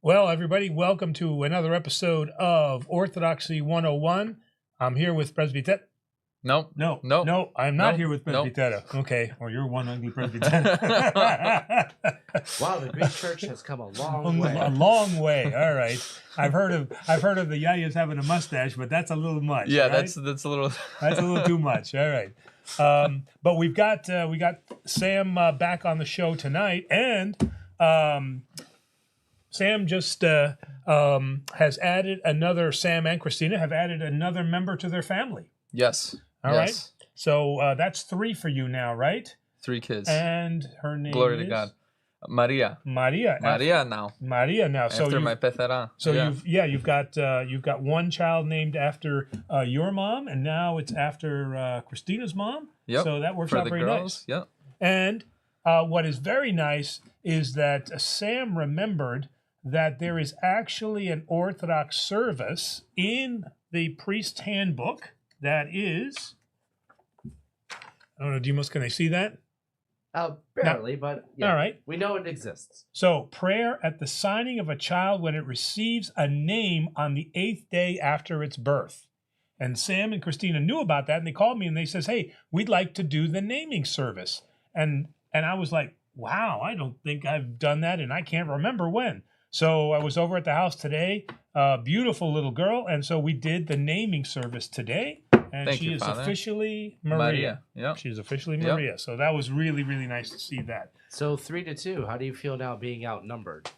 Well, everybody, welcome to another episode of Orthodoxy 101. I'm here with Presbyter. No, I'm not here with Presbyter. Okay, well, you're one ugly Presbyter. Wow, the Greek Church has come a long way. A long way. All right. I've heard of the Yayas having a mustache, but that's a little much. Yeah, right? that's a little. That's a little too much. All right. But we got Sam back on the show tonight, and Sam just has added another. Sam and Christina have added another member to their family. Yes. All right. So that's 3 for you now, right? 3 kids. And her name Glory is? to God. Maria. Maria now. So After my pethera. So you've got one child named after your mom, and now it's after Christina's mom. Yep. So that works out very nice. Yep. And what is very nice is that Sam remembered that there is actually an Orthodox service in the priest's handbook that is. I don't know, Dimos, can I see that? Barely, but yeah, all right. We know it exists. So, prayer at the signing of a child when it receives a name on the 8th day after its birth. And Sam and Christina knew about that, and they called me and they says, "Hey, we'd like to do the naming service." And I was like, "Wow, I don't think I've done that, and I can't remember when." So I was over at the house today, beautiful little girl, and so we did the naming service today. And she is officially Maria. Yep. She is officially Maria. Yep. So that was really, really nice to see that. So 3-2. How do you feel now being outnumbered?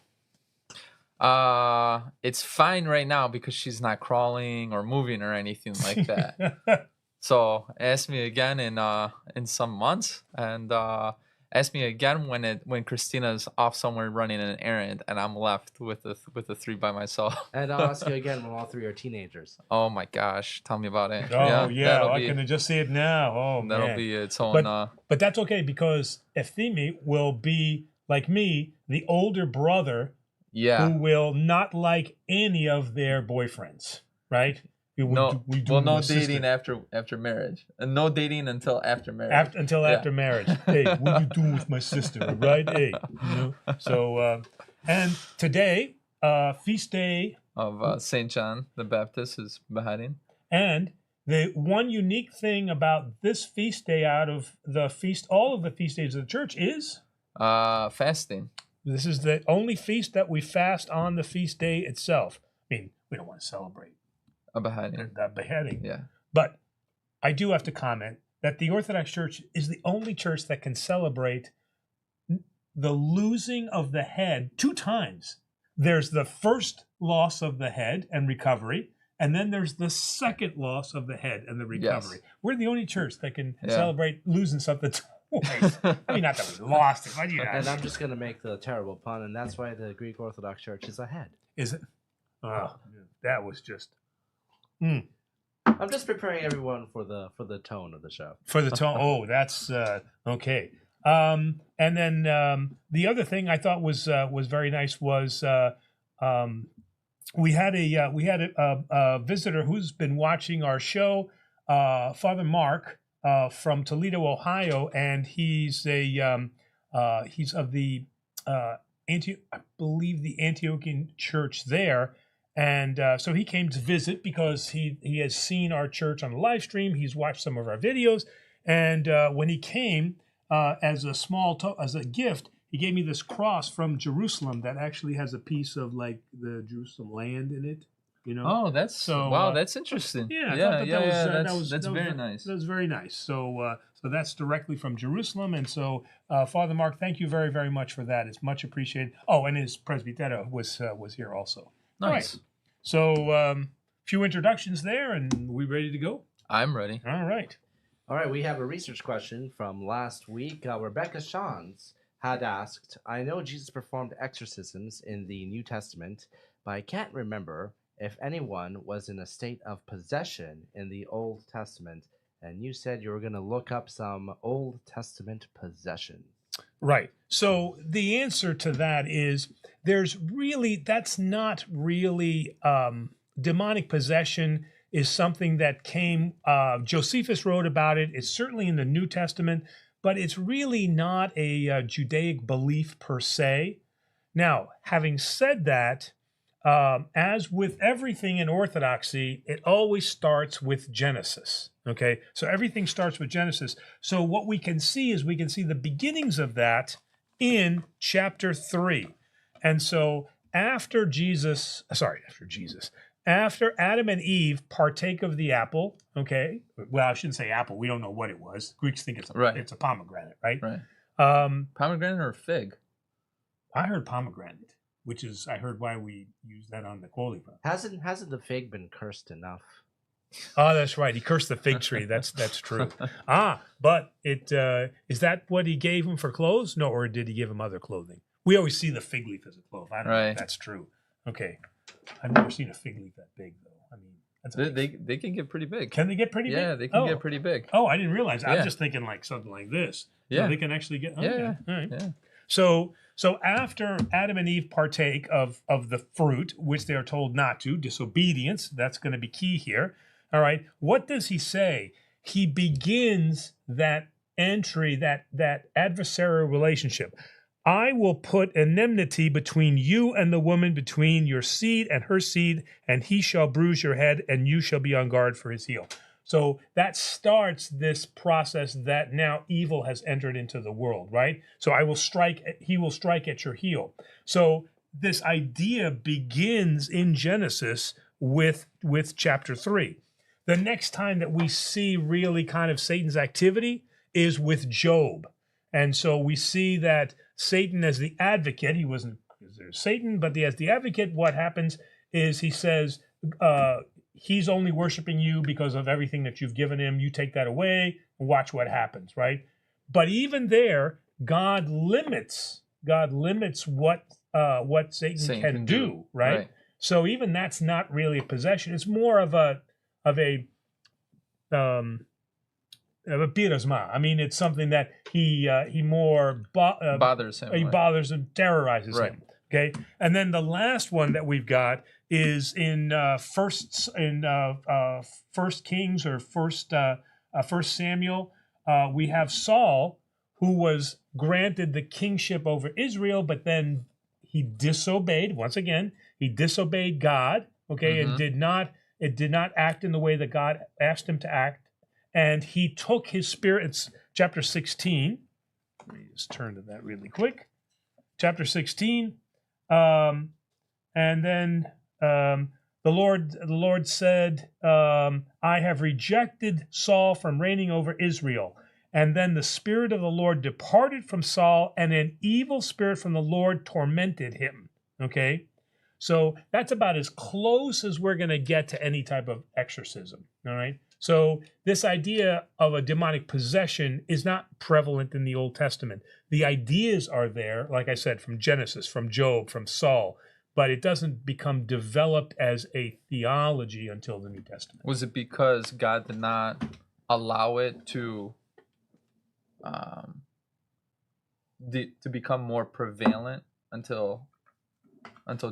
It's fine right now because she's not crawling or moving or anything like that. So ask me again in some months, and ask me again when Christina's off somewhere running an errand and I'm left with the 3 by myself. And I'll ask you again when all 3 are teenagers. Oh my gosh, tell me about it. Oh yeah, I can just see it now. Oh man, that'll be its own. But that's okay because Efthimi will be like me, the older brother. Yeah. Who will not like any of their boyfriends, right? No dating after marriage, and no dating until after marriage. After marriage. Hey, what are you doing with my sister, right? Hey, you know. So, and today, feast day of Saint John the Baptist is beheading. And the one unique thing about this feast day, out of the feast, all of the feast days of the church, is fasting. This is the only feast that we fast on the feast day itself. I mean, we don't want to celebrate a beheading. The beheading. Yeah. But I do have to comment that the Orthodox Church is the only church that can celebrate the losing of the head 2 times. There's the first loss of the head and recovery, and then there's the second loss of the head and the recovery. Yes. We're the only church that can celebrate losing something twice. I mean, not that we lost it, but And I'm just going to make the terrible pun, and that's why the Greek Orthodox Church is ahead. Is it? Oh, that was just... I'm just preparing everyone for the tone of the show. For the tone. Oh, that's okay. And then the other thing I thought was very nice was we had a visitor who's been watching our show, Father Mark from Toledo, Ohio, and he's of the I believe the Antiochian Church there. And so he came to visit because he has seen our church on the live stream. He's watched some of our videos. And when he came as a gift, he gave me this cross from Jerusalem that actually has a piece of like the Jerusalem land in it. You know? Oh, that's wow, that's interesting. That's very nice. That was very nice. So that's directly from Jerusalem. And so Father Mark, thank you very, very much for that. It's much appreciated. Oh, and his presbytero was here also. Nice. Right. So, few introductions there, and we ready to go? I'm ready. All right. All right, we have a research question from last week. Rebecca Shans had asked, I know Jesus performed exorcisms in the New Testament, but I can't remember if anyone was in a state of possession in the Old Testament. And you said you were going to look up some Old Testament possession. Right. So the answer to that is that's not really demonic possession is something that came, Josephus wrote about it. It's certainly in the New Testament, but it's really not a Judaic belief per se. Now, having said that, as with everything in Orthodoxy, it always starts with Genesis. Okay, so everything starts with Genesis. So what we can see is we can see the beginnings of that in chapter 3. And so after Adam and Eve partake of the apple, okay, well, I shouldn't say apple. We don't know what it was. Greeks think it's a pomegranate, right? Right. Pomegranate or fig? I heard pomegranate, which is, I heard why we use that on the Quoli. Hasn't the fig been cursed enough? Oh, that's right. He cursed the fig tree. That's true. But it is that what he gave him for clothes? No, or did he give him other clothing? We always see the fig leaf as a cloth. I don't know if that's true. Okay, I've never seen a fig leaf that big though. I mean, they can get pretty big. Can they get pretty big? Yeah, they can get pretty big. Oh, I didn't realize. I'm just thinking like something like this. Yeah, so they can actually get. Okay. Yeah, all right. Yeah. So after Adam and Eve partake of the fruit, which they are told not to, disobedience, that's going to be key here. All right. What does he say? He begins that entry, that adversarial relationship. I will put enmity between you and the woman, between your seed and her seed, and he shall bruise your head, and you shall be on guard for his heel. So that starts this process that now evil has entered into the world, right? So he will strike at your heel. So this idea begins in Genesis with chapter 3. The next time that we see really kind of Satan's activity is with Job. And so we see that Satan as the advocate, he wasn't Satan, but as the advocate, what happens is he says, he's only worshiping you because of everything that you've given him. You take that away and watch what happens, right? But even there, God limits what Satan can do, right? So even that's not really a possession. It's more of a pirasma. I mean, it's something that he more bothers him. He bothers and terrorizes him. Okay, and then the last one that we've got is in First Kings or First Samuel. We have Saul, who was granted the kingship over Israel, but then he disobeyed. Once again, he disobeyed God. Okay, and did not act in the way that God asked him to act. And he took his spirit. It's chapter 16. Let me just turn to that really quick. Chapter 16. And then the Lord said, I have rejected Saul from reigning over Israel. And then the Spirit of the Lord departed from Saul, and an evil spirit from the Lord tormented him. Okay? So that's about as close as we're going to get to any type of exorcism. All right? So this idea of a demonic possession is not prevalent in the Old Testament. The ideas are there, like I said, from Genesis, from Job, from Saul, but it doesn't become developed as a theology until the New Testament. Was it because God did not allow it to become more prevalent until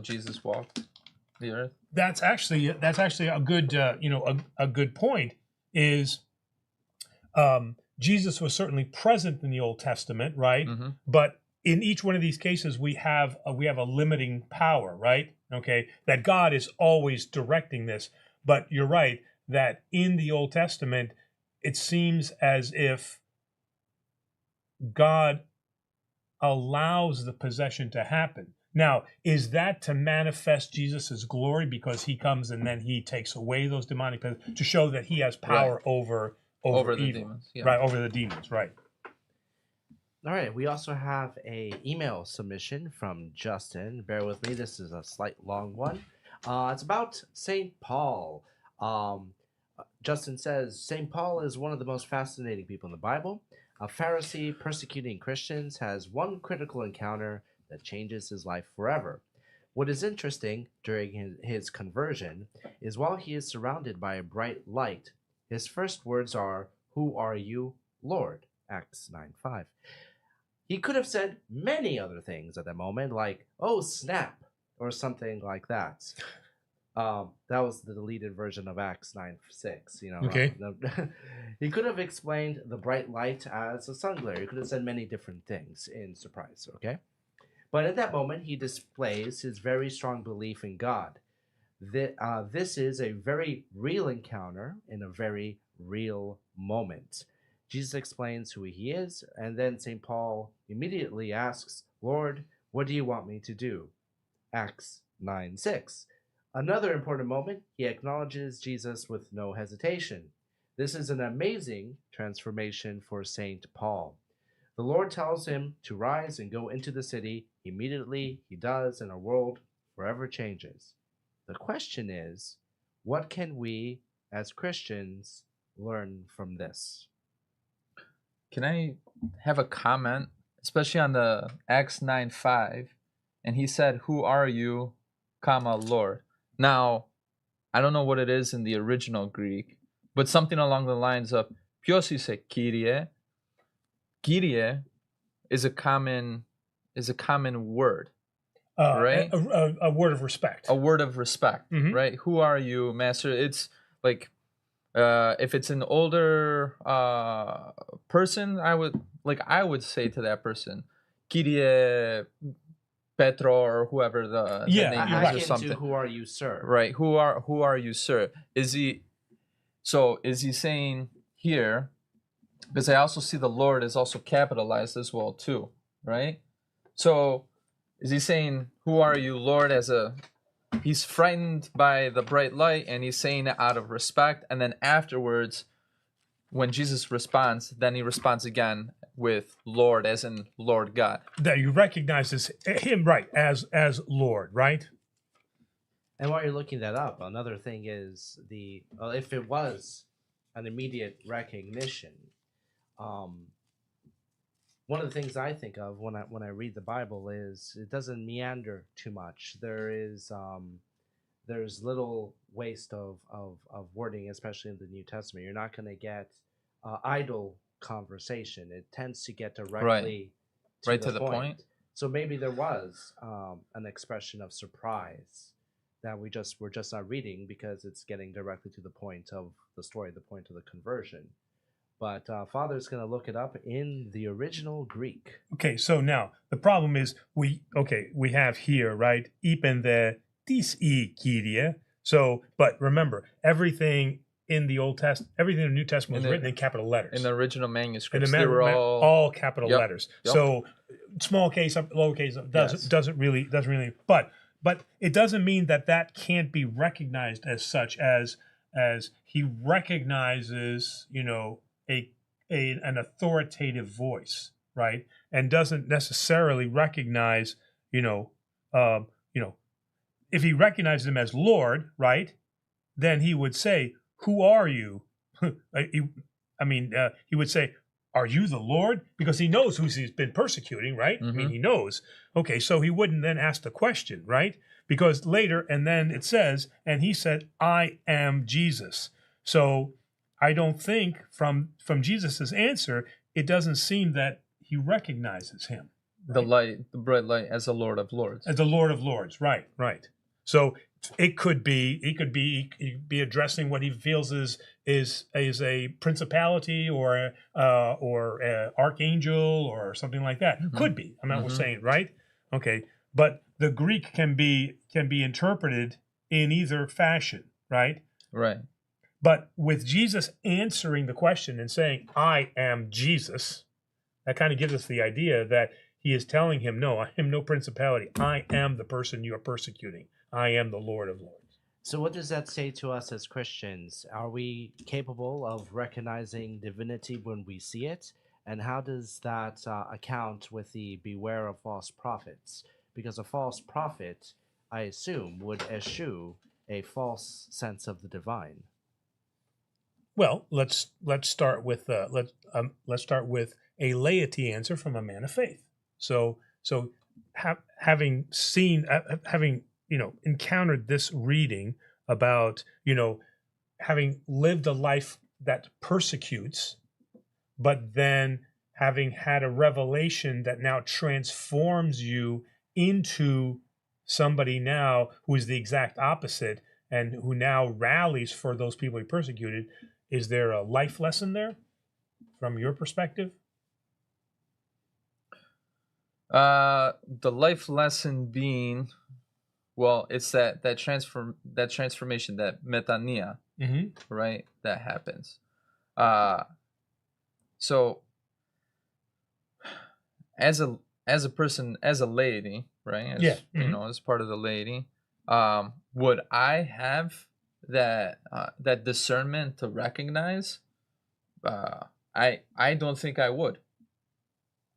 Jesus walked the earth? That's actually a good a good point. Is Jesus was certainly present in the Old Testament, right? Mm-hmm. But in each one of these cases, we have a limiting power, right? Okay, that God is always directing this. But you're right that in the Old Testament, it seems as if God allows the possession to happen. Now, is that to manifest Jesus' glory because he comes and then he takes away those demonic to show that he has power over the evil, demons, yeah. Right? Over the demons, right? All right. We also have a email submission from Justin. Bear with me. This is a slight long one. It's about St. Paul. Justin says, St. Paul is one of the most fascinating people in the Bible. A Pharisee persecuting Christians has one critical encounter that changes his life forever. What is interesting during his conversion is while he is surrounded by a bright light, his first words are, "Who are you, Lord?" Acts 9:5. He could have said many other things at that moment, like, "Oh, snap," or something like that. That was the deleted version of Acts 9:6. Okay. He could have explained the bright light as a sun glare. He could have said many different things in surprise, okay? But at that moment, he displays his very strong belief in God. This is a very real encounter in a very real moment. Jesus explains who he is, and then St. Paul immediately asks, Lord, what do you want me to do? Acts 9:6. Another important moment, he acknowledges Jesus with no hesitation. This is an amazing transformation for St. Paul. The Lord tells him to rise and go into the city. Immediately he does, and our world forever changes. The question is, what can we as Christians learn from this? Can I have a comment, especially on the Acts 9:5? And he said, "Who are you, comma, Lord?" Now, I don't know what it is in the original Greek, but something along the lines of "Pios ise Kyrie." Kyrie is a common word, right? A word of respect. A word of respect, Mhm. right? Who are you, Master? It's like if it's an older person, I would say to that person, Kyrie Petro, or whoever the Yeah, name you're is, right. or something. Who are you, sir? Right. Who are you, sir? Is he saying here, because I also see the Lord is also capitalized as well too, right? So is he saying, who are you, Lord, he's frightened by the bright light, and he's saying it out of respect, and then afterwards when Jesus responds, then he responds again with Lord, as in Lord God. That you recognize him, right, as Lord, right? And while you're looking that up, another thing is if it was an immediate recognition, one of the things I think of when I read the Bible is it doesn't meander too much. There's little waste of wording, especially in the New Testament. You're not going to get idle conversation. It tends to get directly to the point. So maybe there was an expression of surprise that we're just not reading because it's getting directly to the point of the story, the point of the conversion. But Father's going to look it up in the original Greek. Okay, so now the problem is we have here, right, ipen the tis I Kyrie. So, but remember, everything in the Old Testament, everything in the New Testament was written in capital letters. In the original manuscripts, they were all capital letters. Yep. So, small case, lowercase doesn't really. But it doesn't mean that can't be recognized as such, as he recognizes, an authoritative voice, right, and doesn't necessarily recognize, if he recognizes him as Lord, right, then he would say, "Who are you?" He would say, "Are you the Lord?" Because he knows who he's been persecuting, right? Mm-hmm. I mean, he knows. Okay, so he wouldn't then ask the question, right? Because later, and then it says, and he said, "I am Jesus." So I don't think from Jesus's answer, it doesn't seem that he recognizes him. Right? The bright light, as the Lord of Lords. As the Lord of Lords, right. So it could be addressing what he feels is a principality or a archangel or something like that. Mm-hmm. Could be. I'm not saying, right? Okay, but the Greek can be interpreted in either fashion, right? Right. But with Jesus answering the question and saying, "I am Jesus," that kind of gives us the idea that he is telling him, "No, I am no principality. I am the person you are persecuting. I am the Lord of Lords." So what does that say to us as Christians? Are we capable of recognizing divinity when we see it? And how does that account with the beware of false prophets? Because a false prophet, I assume, would eschew a false sense of the divine. Well, let's start with let's start with a laity answer from a man of faith. So having seen, having encountered this reading about having lived a life that persecutes, but then having had a revelation that now transforms you into somebody now who is the exact opposite and who now rallies for those people he persecuted. Is there a life lesson there from your perspective? The life lesson being, well, it's that transformation, that metanoia, right? That happens. So as a person, as a laity, right? You know, as part of the laity, would I have that discernment to recognize? I don't think I would.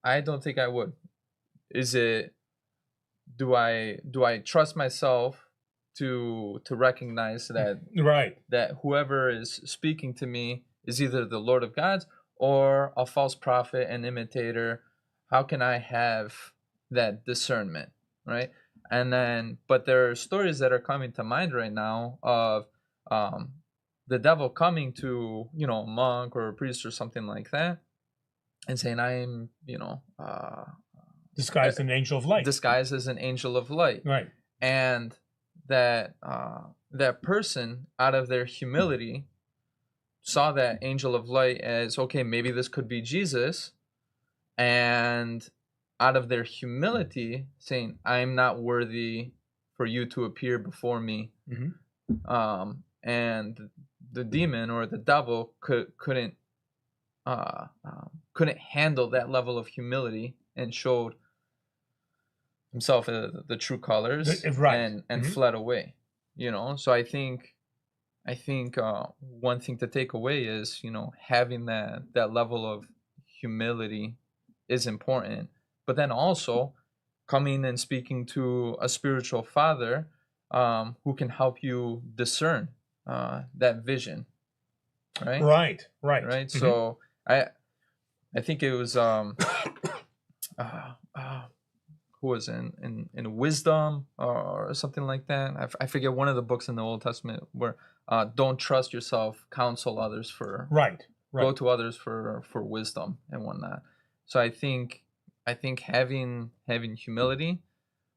I don't think I would. Is it? Do I trust myself to recognize that that whoever is speaking to me is either the Lord of Gods or a false prophet, an imitator? How can I have that discernment, right? And then, but there are stories that are coming to mind right now of the devil coming to, you know, a monk or a priest or something like that, and saying, "I'm, you know, disguised an angel of light." Disguised as an angel of light. Right. And that that person, out of their humility, saw that angel of light as, okay, maybe this could be Jesus, and out of their humility saying, I'm not worthy for you to appear before me. And the demon or the devil couldn't handle that level of humility and showed himself the true colors, and fled away, you know. So I think one thing to take away is, you know, having that level of humility is important, but then also coming and speaking to a spiritual father who can help you discern that vision, right. So I think it was who was in Wisdom or something like that. I forget, one of the books in the Old Testament where don't trust yourself, counsel others for go to others for wisdom and whatnot. So I think having humility,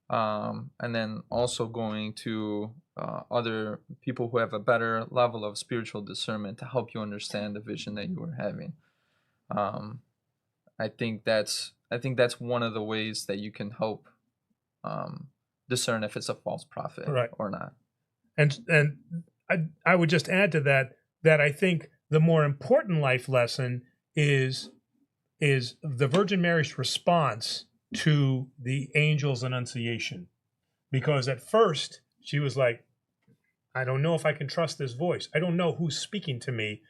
and then also going to other people who have a better level of spiritual discernment to help you understand the vision that you were having. I think that's one of the ways that you can help discern if it's a false prophet or not. And I would just add to that I think the more important life lesson is the Virgin Mary's response to the angel's annunciation. Because at first she was like, I don't know if I can trust this voice. I don't know who's speaking to me.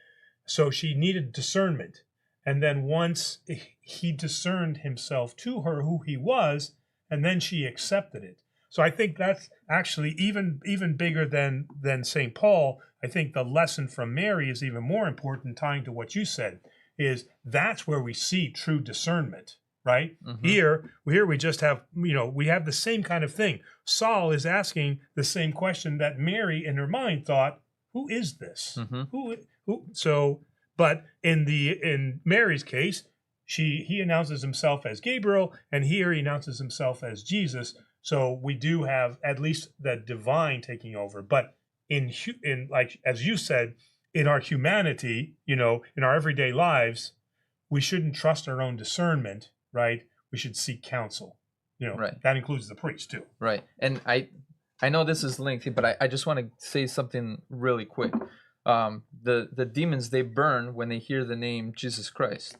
So she needed discernment. And then once he discerned himself to her who he was, and then she accepted it. So I think that's actually even bigger than St. Paul. I think the lesson from Mary is even more important, tying to what you said, is that's where we see true discernment, right? Here we just have, you know, we have the same kind of thing. Saul is asking the same question that Mary in her mind thought, who is this? Who? So, but in Mary's case, he announces himself as Gabriel, and here he announces himself as Jesus. So we do have at least the divine taking over. But in like, as you said, in our humanity, you know, in our everyday lives, we shouldn't trust our own discernment, right? We should seek counsel. You know, that includes the priest too. Right. And I know this is lengthy, but I just want to say something really quick. The demons, they burn when they hear the name Jesus Christ.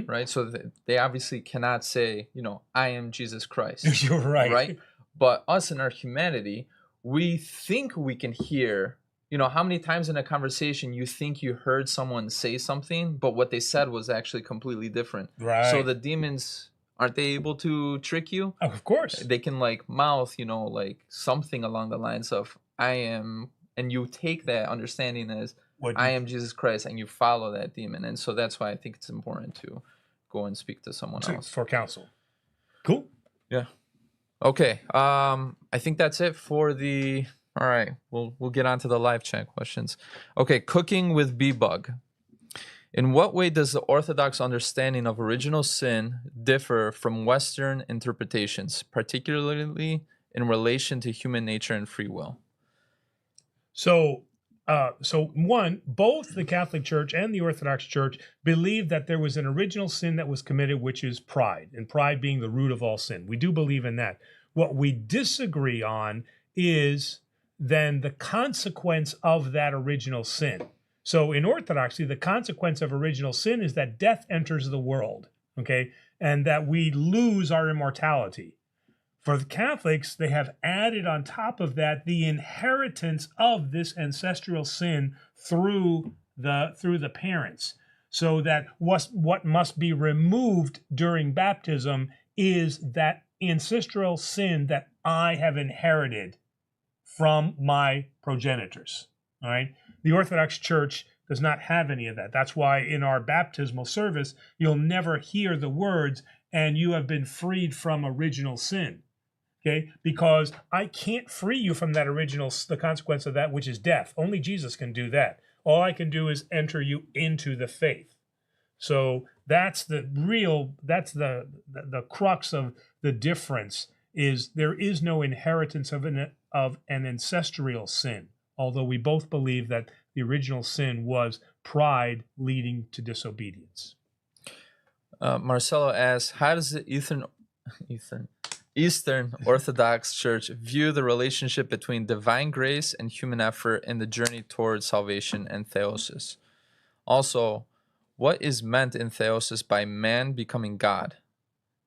Right? So they obviously cannot say, you know, I am Jesus Christ. You're right. Right? But us in our humanity, we think we can hear, you know, how many times in a conversation you think you heard someone say something, but what they said was actually completely different. Right. So the demons, aren't they able to trick you? Oh, of course. They can like mouth, you know, like something along the lines of I am, and you take that understanding as I am Jesus Christ, and you follow that demon. And so that's why I think it's important to go and speak to someone else for counsel. Cool. Yeah. Okay. I think that's it for the. All right. We'll get on to the live chat questions. Okay. Cooking with bee-bug. In what way does the Orthodox understanding of original sin differ from Western interpretations, particularly in relation to human nature and free will? So, both the Catholic Church and the Orthodox Church believe that there was an original sin that was committed, which is pride, and pride being the root of all sin. We do believe in that. What we disagree on is then the consequence of that original sin. So in Orthodoxy, the consequence of original sin is that death enters the world, okay, and that we lose our immortality. For the Catholics, they have added on top of that the inheritance of this ancestral sin through the parents, so that what must be removed during baptism is that ancestral sin that I have inherited from my progenitors. All right. The Orthodox Church does not have any of that. That's why in our baptismal service, you'll never hear the words, "and you have been freed from original sin." Okay, because I can't free you from that the consequence of that, which is death. Only Jesus can do that. All I can do is enter you into the faith. So that's the crux of the difference, is there is no inheritance of an ancestral sin, although we both believe that the original sin was pride leading to disobedience. Marcelo asks, how does the Eastern Orthodox Church view the relationship between divine grace and human effort in the journey towards salvation and theosis? Also, what is meant in theosis by man becoming God?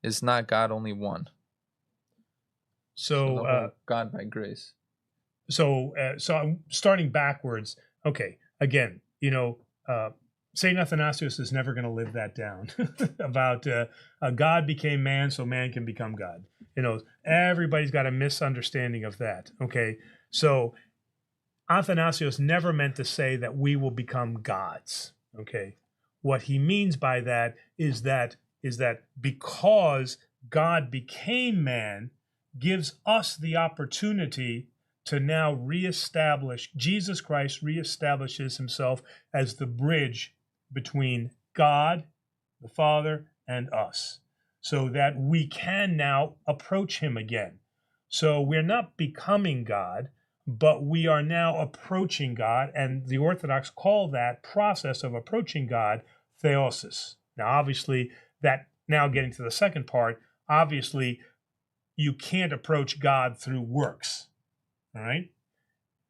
Is not God only one? So God by grace. So I'm starting backwards. Okay, again, St. Athanasius is never going to live that down about God became man so man can become God. Everybody's got a misunderstanding of that. Okay, so Athanasius never meant to say that we will become gods. Okay, what he means by that is that because God became man, gives us the opportunity to now reestablish, Jesus Christ reestablishes himself as the bridge between God, the Father, and us, so that we can now approach him again. So we're not becoming God, but we are now approaching God, and the Orthodox call that process of approaching God theosis. Now, obviously, now getting to the second part, obviously, you can't approach God through works, all right?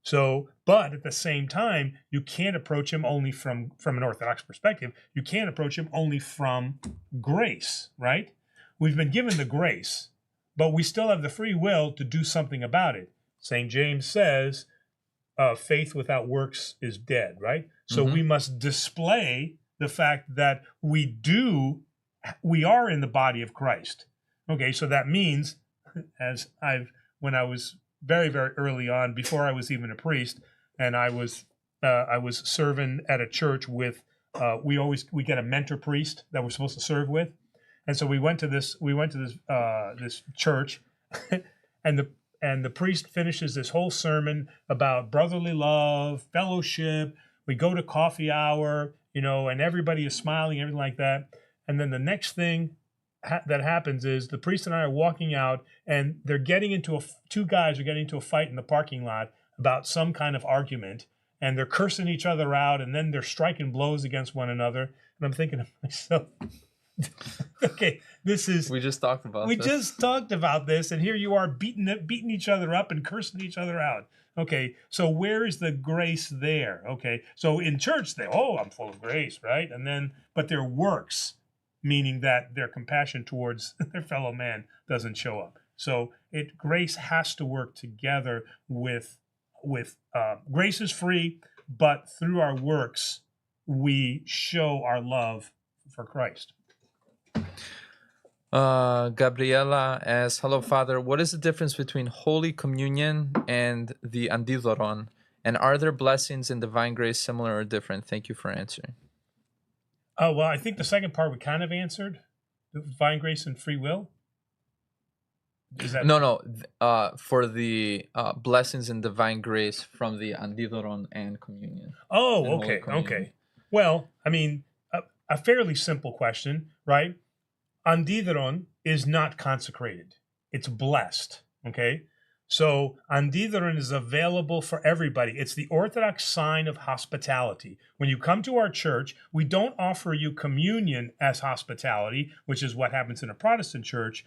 So, but at the same time, you can't approach him only from an Orthodox perspective. You can't approach him only from grace, right? We've been given the grace, but we still have the free will to do something about it. St. James says, faith without works is dead, right? So we must display the fact that we are in the body of Christ. Okay, so that means, when I was very, very early on, before I was even a priest, and I was serving at a church with, we get a mentor priest that we're supposed to serve with, and so we went to this church, and the priest finishes this whole sermon about brotherly love, fellowship. We go to coffee hour, and everybody is smiling, everything like that, and then the next thing that happens is the priest and I are walking out, and they're getting into two guys are getting into a fight in the parking lot about some kind of argument, and they're cursing each other out, and then they're striking blows against one another. And I'm thinking to myself, okay, we just talked about this, and here you are beating each other up and cursing each other out. Okay, so where is the grace there? Okay, so in church I'm full of grace, right? But their works, meaning that their compassion towards their fellow man doesn't show up. So grace has to work together with grace is free, but through our works, we show our love for Christ. Gabriela asks, hello, Father. What is the difference between Holy Communion and the Andidoron? And are there blessings in divine grace similar or different? Thank you for answering. Oh, well, I think the second part we kind of answered, divine grace and free will. Is that no? For the blessings in divine grace from the Andidoron and communion. Oh, and okay. Well, I mean, a fairly simple question, right? Andidoron is not consecrated; it's blessed. Okay, So Andon is available for everybody. It's the Orthodox sign of hospitality. When you come to our church, we don't offer you communion as hospitality, which is what happens in a Protestant church.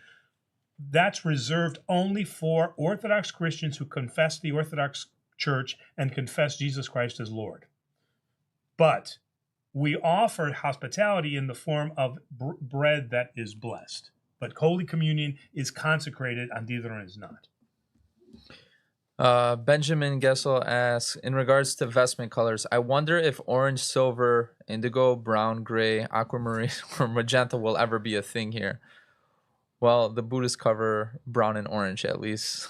That's reserved only for Orthodox Christians who confess the Orthodox Church and confess Jesus Christ as Lord. But we offer hospitality in the form of bread that is blessed. But Holy Communion is consecrated, Andon is not. Benjamin Gessel asks, in regards to vestment colors, I wonder if orange, silver, indigo, brown, gray, aquamarine, or magenta will ever be a thing here. Well, the Buddhists cover brown and orange at least.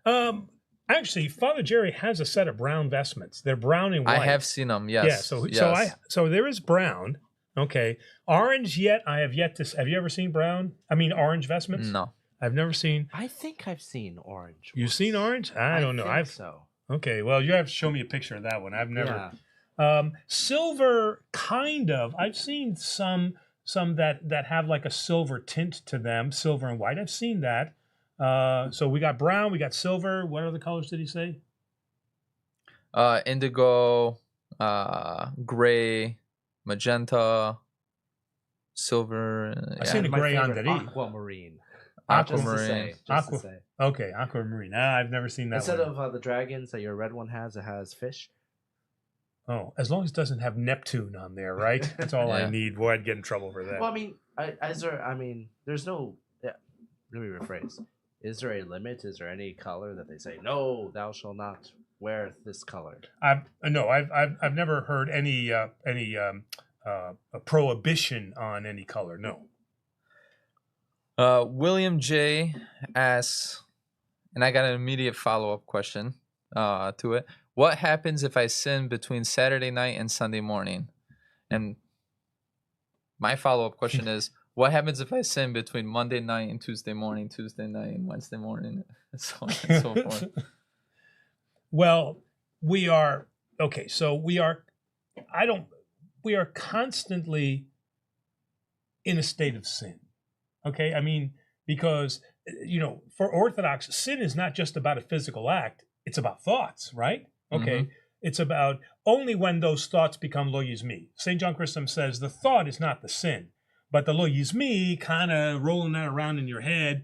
Actually, Father Jerry has a set of brown vestments. They're brown and white. I have seen them. Yes. Yeah. So there is brown. Okay. Orange yet. I have yet to. Have you ever seen brown? I mean, orange vestments? No. I've never seen. I think I've seen orange. You've seen orange? I don't know. Think so. Okay. Well, you have to show me a picture of that one. I've never. Yeah. Silver, kind of. I've seen some that have like a silver tint to them, silver and white. I've seen that. So we got brown, we got silver. What other colors did he say? Indigo, gray, magenta, silver. I seen the gray on the Aquamarine. Aquamarine. Just to say. Okay, aquamarine. I've never seen that. Instead one. of the dragons that your red one has, it has fish. Oh, as long as it doesn't have Neptune on there, right? That's all I need. Boy, I'd get in trouble for that. Well, I mean, there's no. Yeah, let me rephrase. Is there a limit? Is there any color that they say no, thou shalt not wear this color? I've never heard any a prohibition on any color. No. William J asks, and I got an immediate follow-up question to it. What happens if I sin between Saturday night and Sunday morning? And my follow-up question is, what happens if I sin between Monday night and Tuesday morning, Tuesday night and Wednesday morning, and so on and so forth? Well, we are constantly in a state of sin. Okay, I mean, because, for Orthodox, sin is not just about a physical act, it's about thoughts, right? Okay, mm-hmm. It's about only when those thoughts become logos me. St. John Chrysostom says the thought is not the sin, but the logos me kind of rolling that around in your head,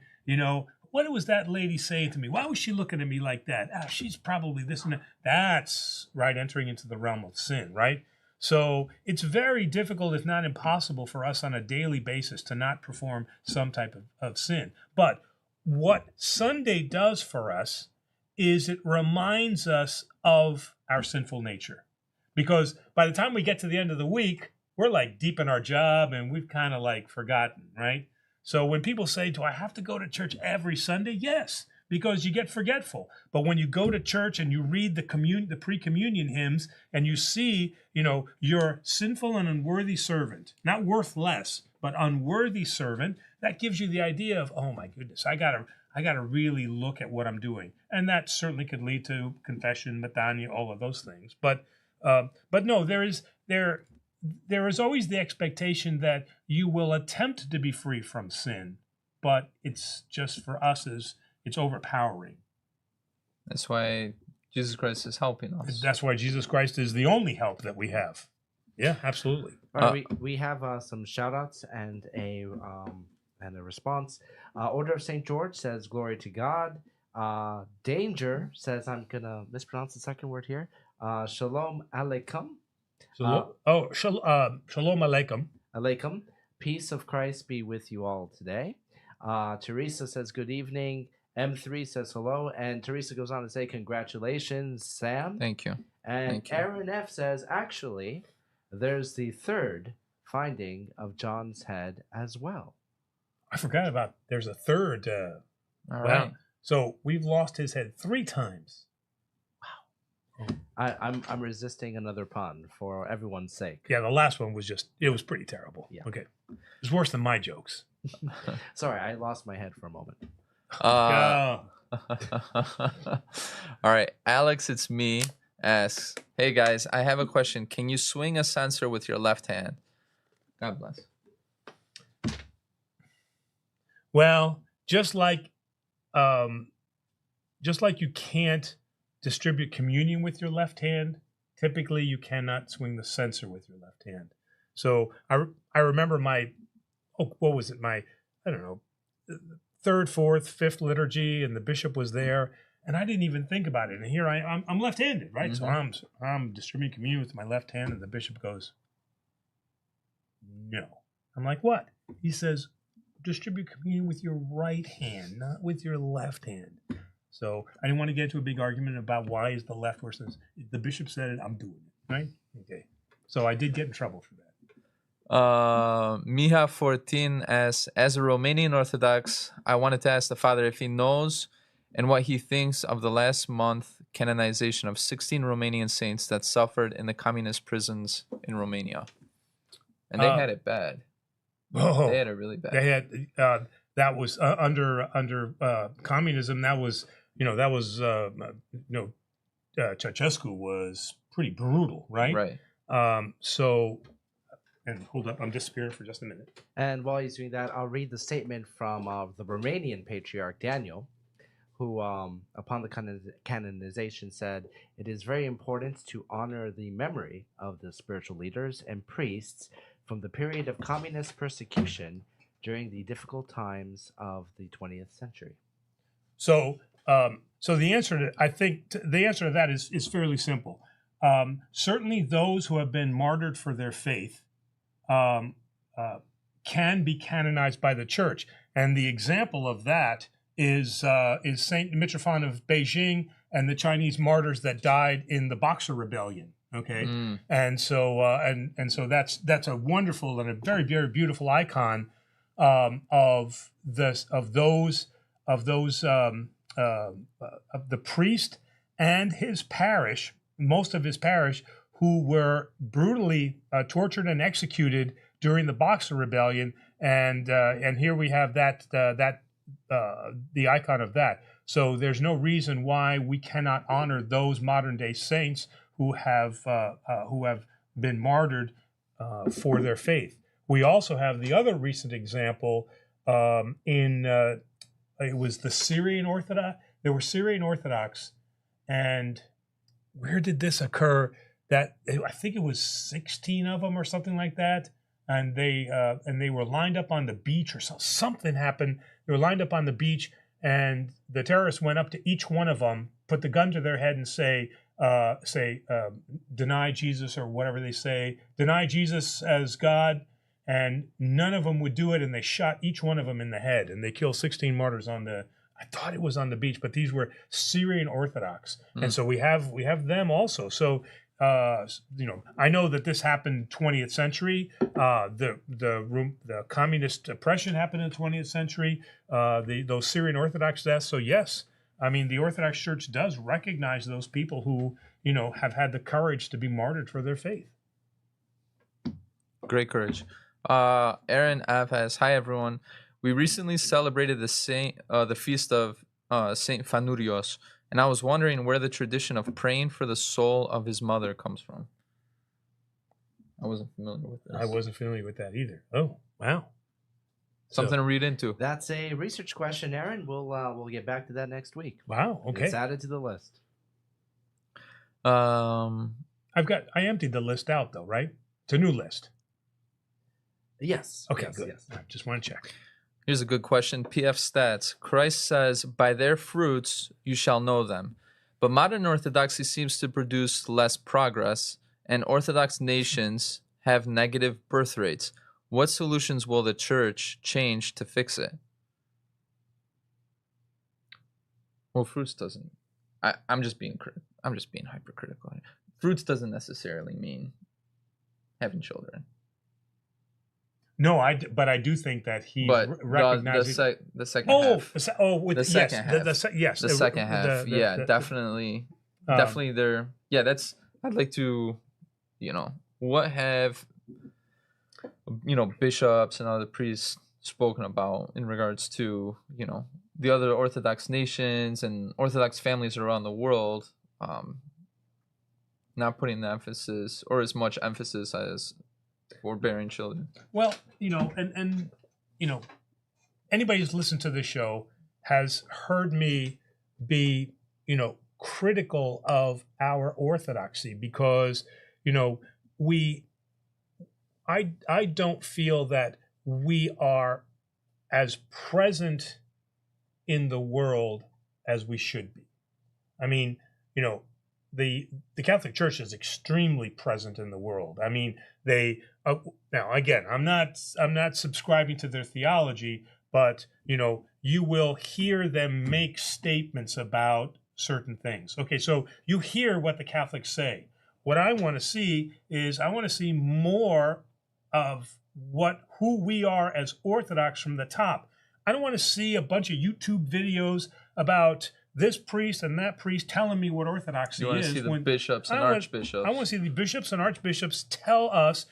what was that lady saying to me? Why was she looking at me like that? She's probably this and that. That's right, entering into the realm of sin, right? So it's very difficult, if not impossible, for us on a daily basis to not perform some type of sin. But what Sunday does for us is it reminds us of our sinful nature. Because by the time we get to the end of the week, we're like deep in our job and we've kind of like forgotten, right? So when people say, do I have to go to church every Sunday? Yes, because you get forgetful. But when you go to church and you read the pre-communion hymns and you see, your sinful and unworthy servant, not worth less, but unworthy servant, that gives you the idea of, oh my goodness, I gotta really look at what I'm doing. And that certainly could lead to confession, metania, all of those things. But no, there is always the expectation that you will attempt to be free from sin, but it's just for us it's overpowering. That's why Jesus Christ is helping us. That's why Jesus Christ is the only help that we have. Yeah, absolutely. All right, we have some shout outs and a response. Order of St. George says, glory to God. Danger says, I'm going to mispronounce the second word here. Shalom Aleichem. Shalom Aleichem. Aleichem. Peace of Christ be with you all today. Teresa says, good evening. M3 says hello. And Teresa goes on to say, congratulations, Sam. Thank you. And Thank you. Aaron F says, actually, there's the third finding of John's head as well. I forgot about there's a third. All right. So we've lost his head 3 times. Wow. I'm resisting another pun for everyone's sake. Yeah, the last one was it was pretty terrible. Yeah. Okay. It was worse than my jokes. Sorry, I lost my head for a moment. All right. Alex, it's me, asks, hey guys, I have a question. Can you swing a censer with your left hand? God bless. Well, just like just like you can't distribute communion with your left hand, typically you cannot swing the censer with your left hand. So I remember what was it? I don't know, third, fourth, fifth liturgy, and the bishop was there, and I didn't even think about it. And here I'm left-handed, right? Mm-hmm. So I'm distributing communion with my left hand, and the bishop goes, "No." I'm like, "What?" He says, "Distribute communion with your right hand, not with your left hand." So I didn't want to get into a big argument about why is the left worse than the bishop said it. I'm doing it, right? Okay. So I did get in trouble for that. Miha 14 asks, as a Romanian Orthodox, I wanted to ask the Father if he knows and what he thinks of the last month canonization of 16 Romanian saints that suffered in the communist prisons in Romania. And they had it bad. Oh, They had it really bad. They had that was under communism. That was Ceausescu was pretty brutal, right? Right. So, and hold up, I'm disappearing for just a minute. And while he's doing that, I'll read the statement from the Romanian Patriarch Daniel, who, upon the canonization, said, "It is very important to honor the memory of the spiritual leaders and priests from the period of communist persecution during the difficult times of the 20th century." So, the answer to that is fairly simple. Certainly, those who have been martyred for their faith can be canonized by the Church, and the example of that is Saint Mitrophant of Beijing and the Chinese martyrs that died in the Boxer Rebellion. Okay, and so that's a wonderful and a very, very beautiful icon of the priest and his parish, most of his parish, who were brutally tortured and executed during the Boxer Rebellion, and here we have the icon of that. So there's no reason why we cannot honor those modern day saints who have been martyred for their faith. We also have the other recent example it was the Syrian Orthodox. There were Syrian Orthodox, and where did this occur? I think it was 16 of them or something like that, and they were lined up on the beach or something happened. They were lined up on the beach, and the terrorists went up to each one of them, put the gun to their head, and say, "Deny Jesus," or whatever they say, "Deny Jesus as God." And none of them would do it, and they shot each one of them in the head, and they killed 16 martyrs I thought it was on the beach, but these were Syrian Orthodox, and so we have them also. So I know that this happened 20th century. The communist oppression happened in the 20th century. Those Syrian Orthodox deaths. So yes, I mean the Orthodox Church does recognize those people who have had the courage to be martyred for their faith. Great courage. Aaron F asks, "Hi everyone. We recently celebrated the feast of St Fanurios, and I was wondering where the tradition of praying for the soul of his mother comes from." I wasn't familiar with this. I wasn't familiar with that either. Oh, wow. Something to read into. That's a research question, Aaron. We'll get back to that next week. Wow. Okay. It's added to the list. I emptied the list out though, right? It's a new list. Yes. Okay, yes, good. Yes. I just want to check. Here's a good question. PF Stats. Christ says, "By their fruits you shall know them." But modern Orthodoxy seems to produce less progress, and Orthodox nations have negative birth rates. What solutions will the Church change to fix it? Well, fruits doesn't. I'm just being hypercritical. Fruits doesn't necessarily mean having children. No, but I do think that he recognizes the second half. The second half. Yes, the second half. Definitely. Definitely there. Yeah, I'd like to, what have, bishops and other priests spoken about in regards to, the other Orthodox nations and Orthodox families around the world, not putting the emphasis or as much emphasis as for bearing children. Well, anybody who's listened to this show has heard me be, critical of our orthodoxy, because, I don't feel that we are as present in the world as we should be. I mean, the Catholic Church is extremely present in the world. I mean, they now again, I'm not subscribing to their theology, but you will hear them make statements about certain things. Okay, so you hear what the Catholics say. What I want to see is more of who we are as Orthodox from the top. I don't want to see a bunch of YouTube videos about this priest and that priest telling me what Orthodoxy is. You want to see the bishops and archbishops. I want to see the bishops and archbishops tell us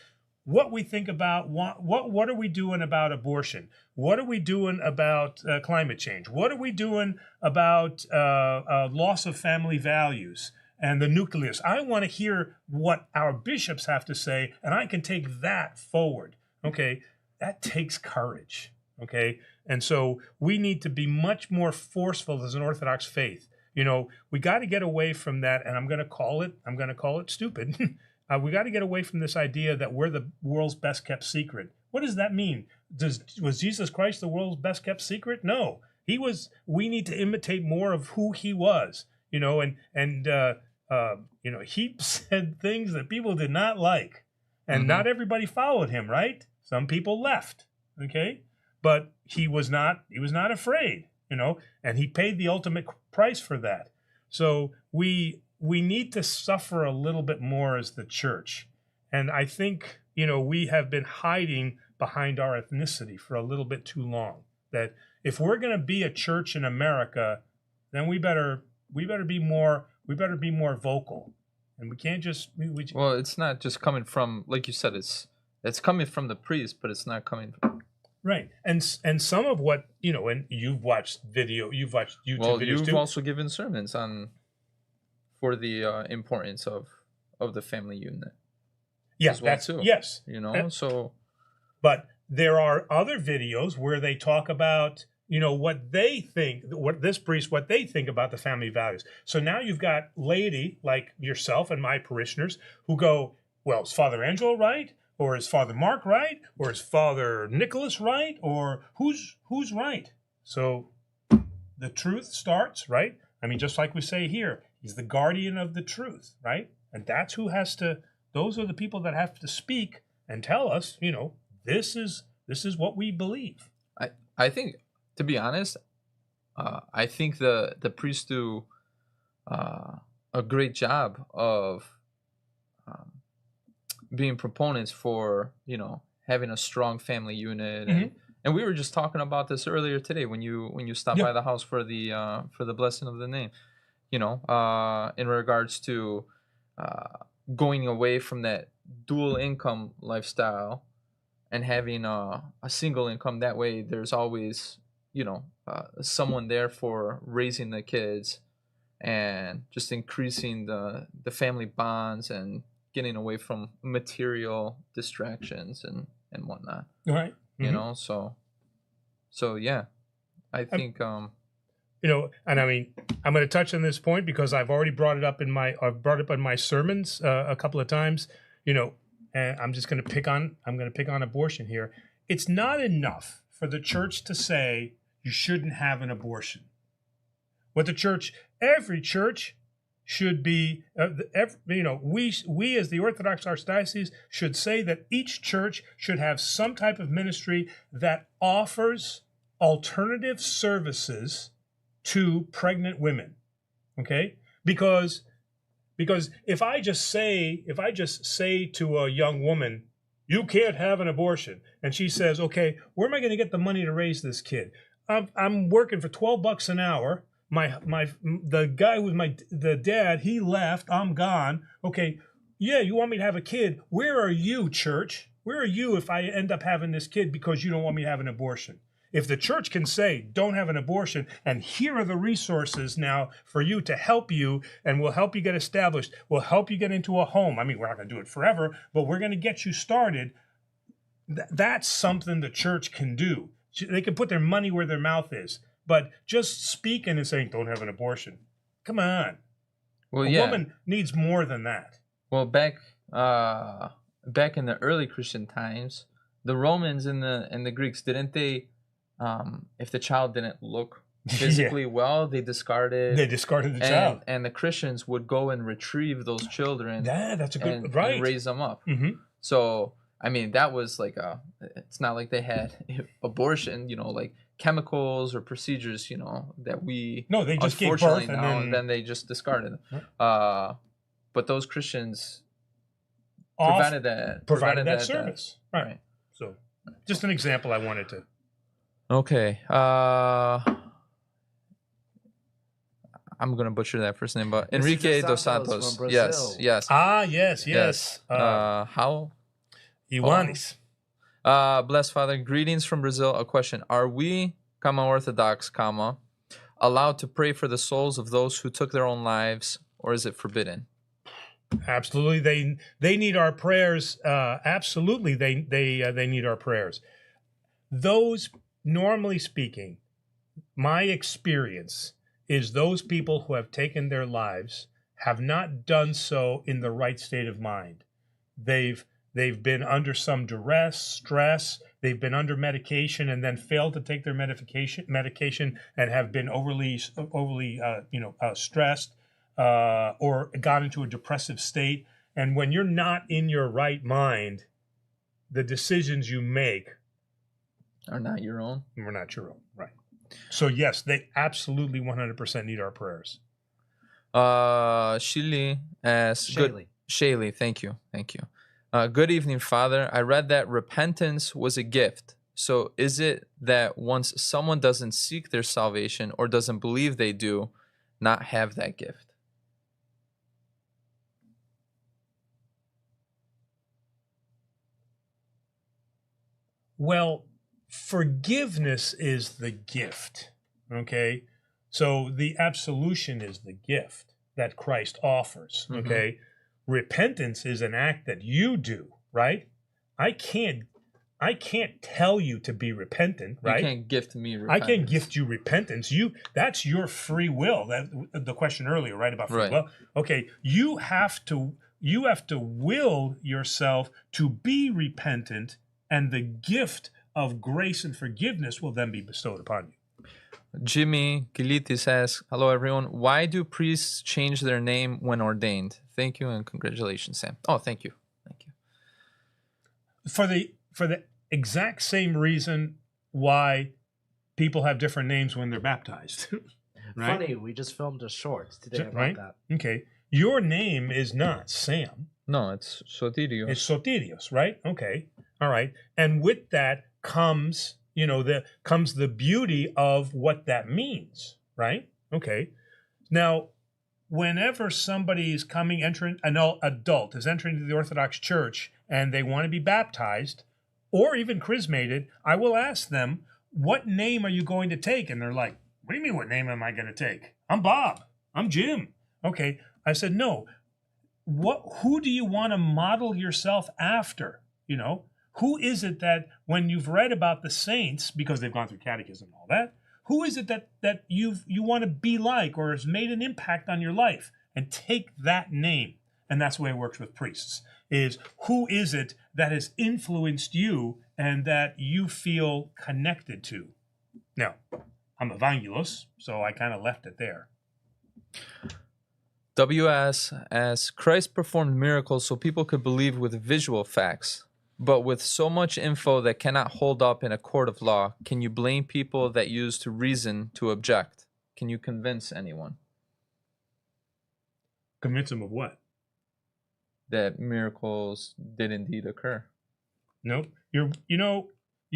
what we think about what are we doing about abortion? What are we doing about climate change? What are we doing about loss of family values and the nucleus? I want to hear what our bishops have to say, and I can take that forward. Okay, that takes courage. Okay, and so we need to be much more forceful as an Orthodox faith. We got to get away from that, and I'm going to call it stupid. We got to get away from this idea that we're the world's best kept secret. What does that mean? Was Jesus Christ the world's best kept secret? No, he was. We need to imitate more of who he was. And he said things that people did not like, and not everybody followed him. Right? Some people left. Okay, but he was not afraid. And he paid the ultimate price for that. So we need to suffer a little bit more as the church. And I think, we have been hiding behind our ethnicity for a little bit too long. That if we're going to be a church in America, then we better be more vocal. And we can't just well, it's not just coming from, like you said, it's coming from the priest, but it's not coming from. Right, and some of what and you've watched YouTube videos you've too. also given sermons for the importance of the family unit. Yes, well too. Yes, so. But there are other videos where they talk about what they think, what they think about the family values. So now you've got laity like yourself and my parishioners who go, well, is Father Angelo right? Or is Father Mark right? Or is Father Nicholas right? Or who's right? So the truth starts, right? I mean, just like we say here, he's the guardian of the truth, right? And that's who has to, those are the people that have to speak and tell us, this is what we believe. I think, to be honest, I think the priests do a great job of being proponents for having a strong family unit, and we were just talking about this earlier today when you stopped by the house for the blessing of the name, in regards to going away from that dual income lifestyle and having a single income. That way there's always someone there for raising the kids and just increasing the family bonds and getting away from material distractions and whatnot. Right. So yeah, I think and I mean, I'm going to touch on this point because I've already brought it up in my sermons a couple of times. And I'm going to pick on abortion here. It's not enough for the church to say you shouldn't have an abortion. Every church should be, we as the Orthodox Archdiocese should say that each church should have some type of ministry that offers alternative services to pregnant women. Okay? Because if I just say to a young woman, you can't have an abortion, and she says, okay, where am I going to get the money to raise this kid? I'm working for $12 an hour. The guy who's the dad, he left. I'm gone. Okay, yeah, you want me to have a kid? Where are you, church? Where are you if I end up having this kid because you don't want me to have an abortion? If the church can say, don't have an abortion, and here are the resources now for you to help you, and we'll help you get established, we'll help you get into a home. I mean, we're not going to do it forever, but we're going to get you started. That's something the church can do. They can put their money where their mouth is. But just speaking and saying, don't have an abortion. Come on. Well, A yeah. woman needs more than that. Well, back in the early Christian times, the Romans and the Greeks, didn't they, if the child didn't look physically well, they discarded the child. And the Christians would go and retrieve those children. That's a good and right. raise them up. Mm-hmm. So I mean, that was like it's not like they had abortion, like chemicals or procedures, that we they just gave birth and then they just discarded them. But those Christians provided that service. Right. So just an example I wanted to. Okay. I'm going to butcher that first name, but Enrique dos Santos. Yes. Yes. How? Ioannis. Blessed Father, greetings from Brazil. A question. Are we, Orthodox, allowed to pray for the souls of those who took their own lives, or is it forbidden? Absolutely. They need our prayers. Absolutely. They need our prayers. Those, normally speaking, my experience is those people who have taken their lives have not done so in the right state of mind. They've been under some duress, stress. They've been under medication and then failed to take their medication and have been overly stressed or got into a depressive state. And when you're not in your right mind, the decisions you make are not your own. Were not your own, right? So yes, they absolutely 100% need our prayers. Shaylee asks, Shaylee, thank you. Good evening, Father. I read that repentance was a gift. So is it that once someone doesn't seek their salvation or doesn't believe they do, not have that gift? Well, forgiveness is the gift, okay? So the absolution is the gift that Christ offers, okay? Mm-hmm. Repentance is an act that you do, right? I can't tell you to be repentant, right? You can't gift me repentance. I can't gift you repentance. That's your free will. That the question earlier, right, about free will. Okay, you have to will yourself to be repentant, and the gift of grace and forgiveness will then be bestowed upon you. Jimmy Giliti says, hello everyone. Why do priests change their name when ordained? Thank you and congratulations, Sam. Oh, thank you. For the exact same reason why people have different names when they're baptized. Right? Funny, we just filmed a short today about that. Okay. Your name is not Sam. No, it's Sotirios. It's Sotirios, right? Okay. All right. And with that comes the beauty of what that means, right? Okay. Now, whenever somebody is an adult is entering into the Orthodox Church and they want to be baptized or even chrismated, I will ask them, what name are you going to take? And they're like, what do you mean, what name am I going to take? I'm Bob. I'm Jim. Okay. I said, no. Who do you want to model yourself after? Who is it that when you've read about the saints, because they've gone through catechism and all that, who is it that you want to be like or has made an impact on your life? And take that name. And that's the way it works with priests, is who is it that has influenced you and that you feel connected to? Now, I'm Evangelos, so I kind of left it there. WS asks, Christ performed miracles so people could believe with visual facts. But with so much info that cannot hold up in a court of law, can you blame people that use to reason to object? Can you convince anyone? Convince them of what? That miracles did indeed occur. Nope. You're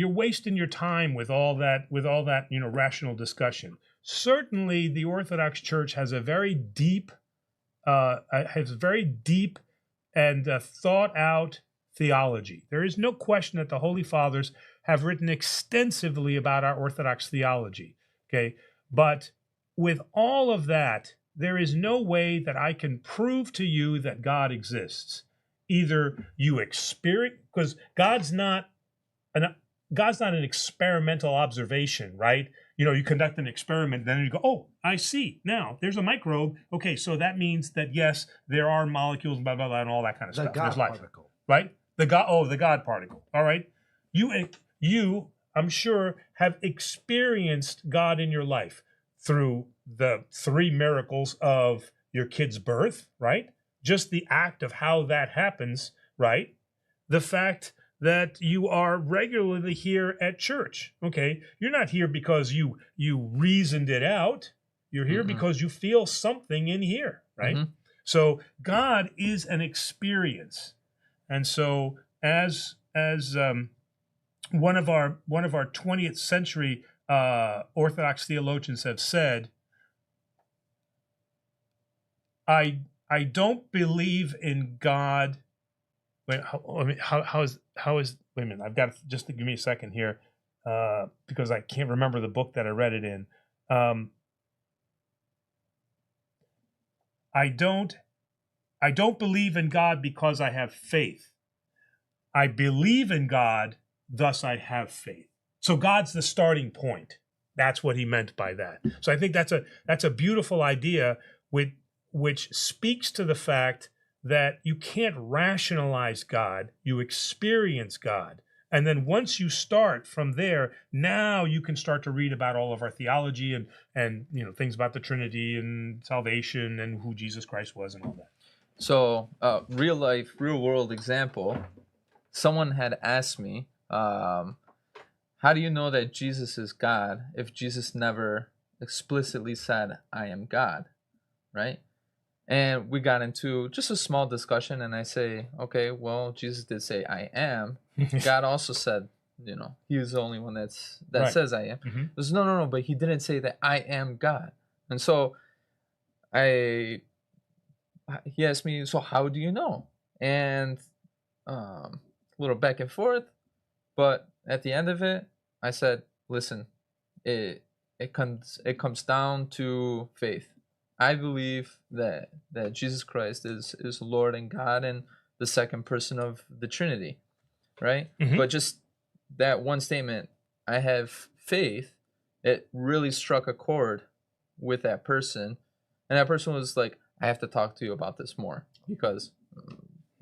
wasting your time with all that rational discussion. Certainly, the Orthodox Church has a very deep and thought out theology. There is no question that the Holy Fathers have written extensively about our Orthodox theology, okay? But with all of that, there is no way that I can prove to you that God exists. Either you experience, because God's not God's not an experimental observation, right? You know, you conduct an experiment, then you go, oh, I see. Now there's a microbe. Okay, so that means that yes, there are molecules, blah blah blah, and all that kind of The stuff. God There's life, particle. right? The God particle. All right. You, I'm sure, have experienced God in your life through the 3 miracles of your kid's birth, right? Just the act of how that happens, right? The fact that you are regularly here at church. Okay, you're not here because you reasoned it out. You're here because you feel something in here, right? So God is an experience, and so as one of our 20th century Orthodox theologians have said, I don't believe in God. Wait, how is wait a minute, I've got to just give me a second here, because I can't remember the book that I read it in. I don't believe in God because I have faith. I believe in God, thus I have faith. So God's the starting point. That's what he meant by that. So I think that's a beautiful idea which speaks to the fact that you can't rationalize God, you experience God. And then once you start from there, now you can start to read about all of our theology and you know, things about the Trinity and salvation and who Jesus Christ was and all that. So, real life, real world example. Someone had asked me, how do you know that Jesus is God if Jesus never explicitly said, I am God, right? And we got into just a small discussion, and I say, okay, well, Jesus did say, I am. God also said, you know, he was the only one that right. says I am. There's no, but he didn't say that I am God. And so he asked me, so how do you know? And a little back and forth, but at the end of it, I said, listen, it comes down to faith. I believe that Jesus Christ is Lord and God and the second person of the Trinity, right? But just that one statement, I have faith, it really struck a chord with that person. And that person was like, I have to talk to you about this more because,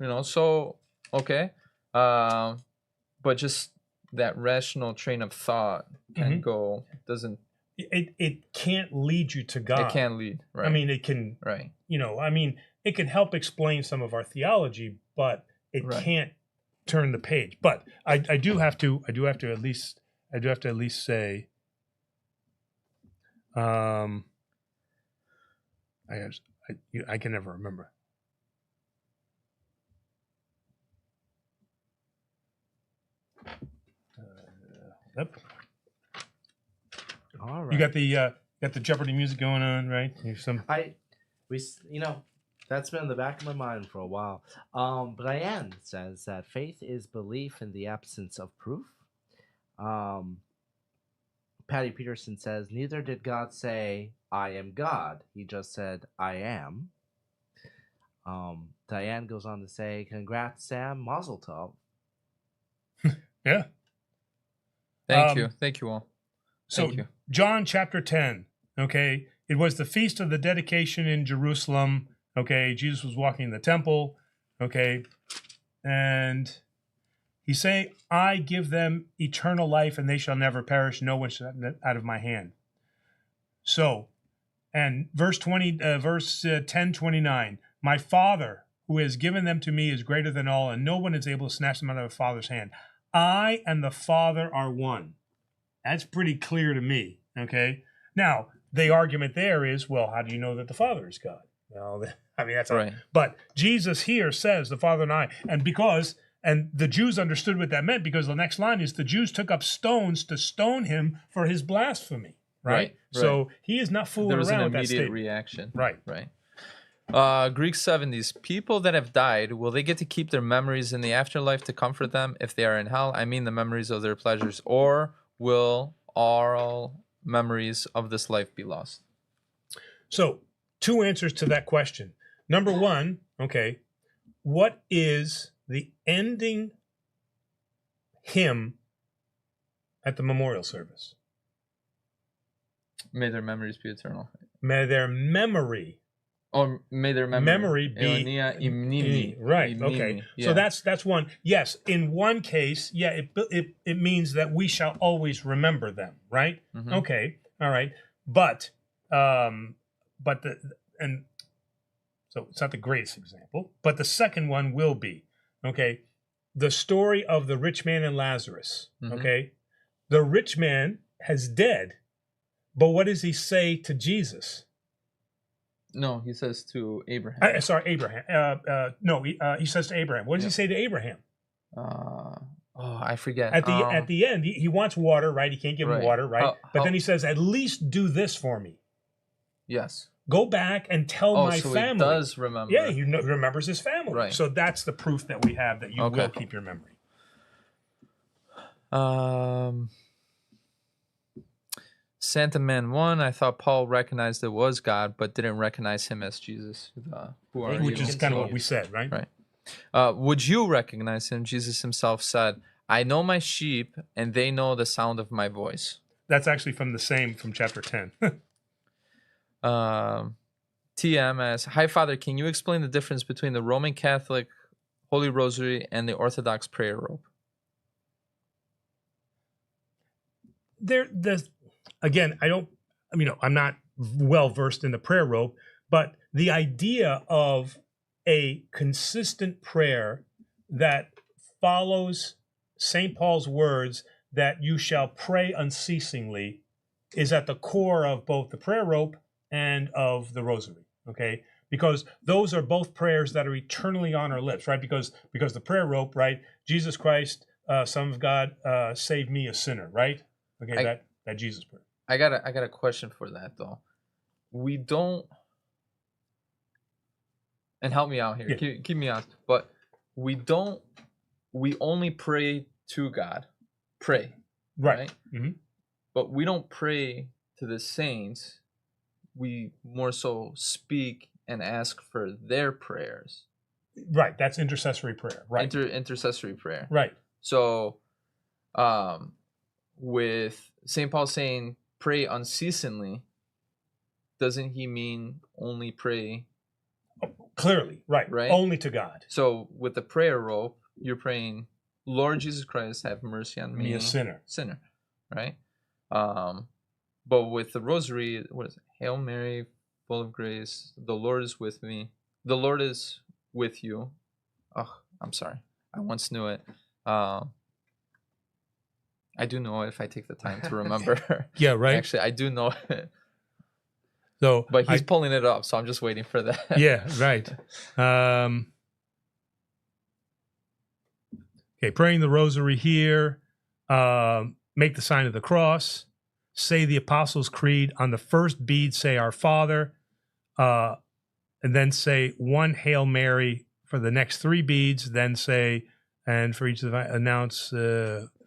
you know, so, okay. But just that rational train of thought can go, doesn't. It can't lead you to God. It can't lead, right? I mean, it can, right? You know, I mean, it can help explain some of our theology, but it can't turn the page. But I do have to at least say, I can never remember. Yep. All right. You got the Jeopardy music going on, right? You know, that's been in the back of my mind for a while. Brian says that faith is belief in the absence of proof. Patty Peterson says, neither did God say, I am God. He just said, I am. Diane goes on to say, congrats, Sam, Mazel Tov. Yeah. Thank you all. So John chapter 10, okay, it was the feast of the dedication in Jerusalem, okay, Jesus was walking in the temple, okay, and he say, I give them eternal life and they shall never perish, no one shall out of my hand. So, and verse 10:29, my Father who has given them to me is greater than all, and no one is able to snatch them out of the Father's hand. I and the Father are one. That's pretty clear to me, okay? Now, the argument there is, well, how do you know that the Father is God? Well, I mean, that's right. But Jesus here says the Father and I, and the Jews understood what that meant because the next line is the Jews took up stones to stone him for his blasphemy, right? So he is not fooling around with that statement. There was an immediate reaction. Right. Greek 70s, people that have died, will they get to keep their memories in the afterlife to comfort them if they are in hell? I mean the memories of their pleasures, or will all memories of this life be lost? So, 2 answers to that question. Number 1, okay, what is the ending hymn at the memorial service? May their memories be eternal. May their memory Or may their memory be Eonia imnini. right. Imnini, Okay. yeah. So that's one. Yes, in one case, yeah, it means that we shall always remember them, right? Mhm. Okay. All right. But so it's not the greatest example, but the second one will be, okay, the story of the rich man and Lazarus. Mhm. Okay. The rich man has dead, but what does he say to Jesus? No, he says to Abraham. Abraham. He says to Abraham. What does he say to Abraham? I forget. At the end, he wants water, right? He can't give him Right. water, right? But then he says, "At least do this for me. Yes. Go back and tell my so family." he does remember. Yeah, he remembers his family. Right. So that's the proof that we have that you will keep your memory. Santa Man 1, I thought Paul recognized it was God, but didn't recognize him as Jesus. Which is kind of what we said, right? Right. Would you recognize him? Jesus himself said, I know my sheep, and they know the sound of my voice. That's actually from chapter 10. TM asks, Hi, Father, can you explain the difference between the Roman Catholic Holy Rosary and the Orthodox prayer rope? Again, I'm not well versed in the prayer rope, but the idea of a consistent prayer that follows St. Paul's words that you shall pray unceasingly is at the core of both the prayer rope and of the rosary, okay? Because those are both prayers that are eternally on our lips, right? Because the prayer rope, right? Jesus Christ, Son of God, save me a sinner, right? Okay, that Jesus prayer. I got a question for that though. We don't, and help me out here. Yeah. Keep me honest. But we only pray to God. Pray. Right? Mm-hmm. But we don't pray to the saints. We more so speak and ask for their prayers. Right. That's intercessory prayer. Right. Intercessory prayer. Right. So, with St. Paul saying pray unceasingly, doesn't he mean only pray? Clearly, right. Only to God. So with the prayer rope, you're praying, Lord Jesus Christ, have mercy on me, a sinner. Right? But with the rosary, what is it? Hail Mary, full of grace, the Lord is with me. The Lord is with you. Oh, I'm sorry. I once knew it. I do know it if I take the time to remember. Yeah, right. Actually, I do know it. So, but he's pulling it up, so I'm just waiting for that. Yeah, right. Okay, praying the rosary here. Make the sign of the cross. Say the Apostles' Creed. On the first bead, say Our Father. And then say one Hail Mary for the next 3 beads. Then say, and for each of the announce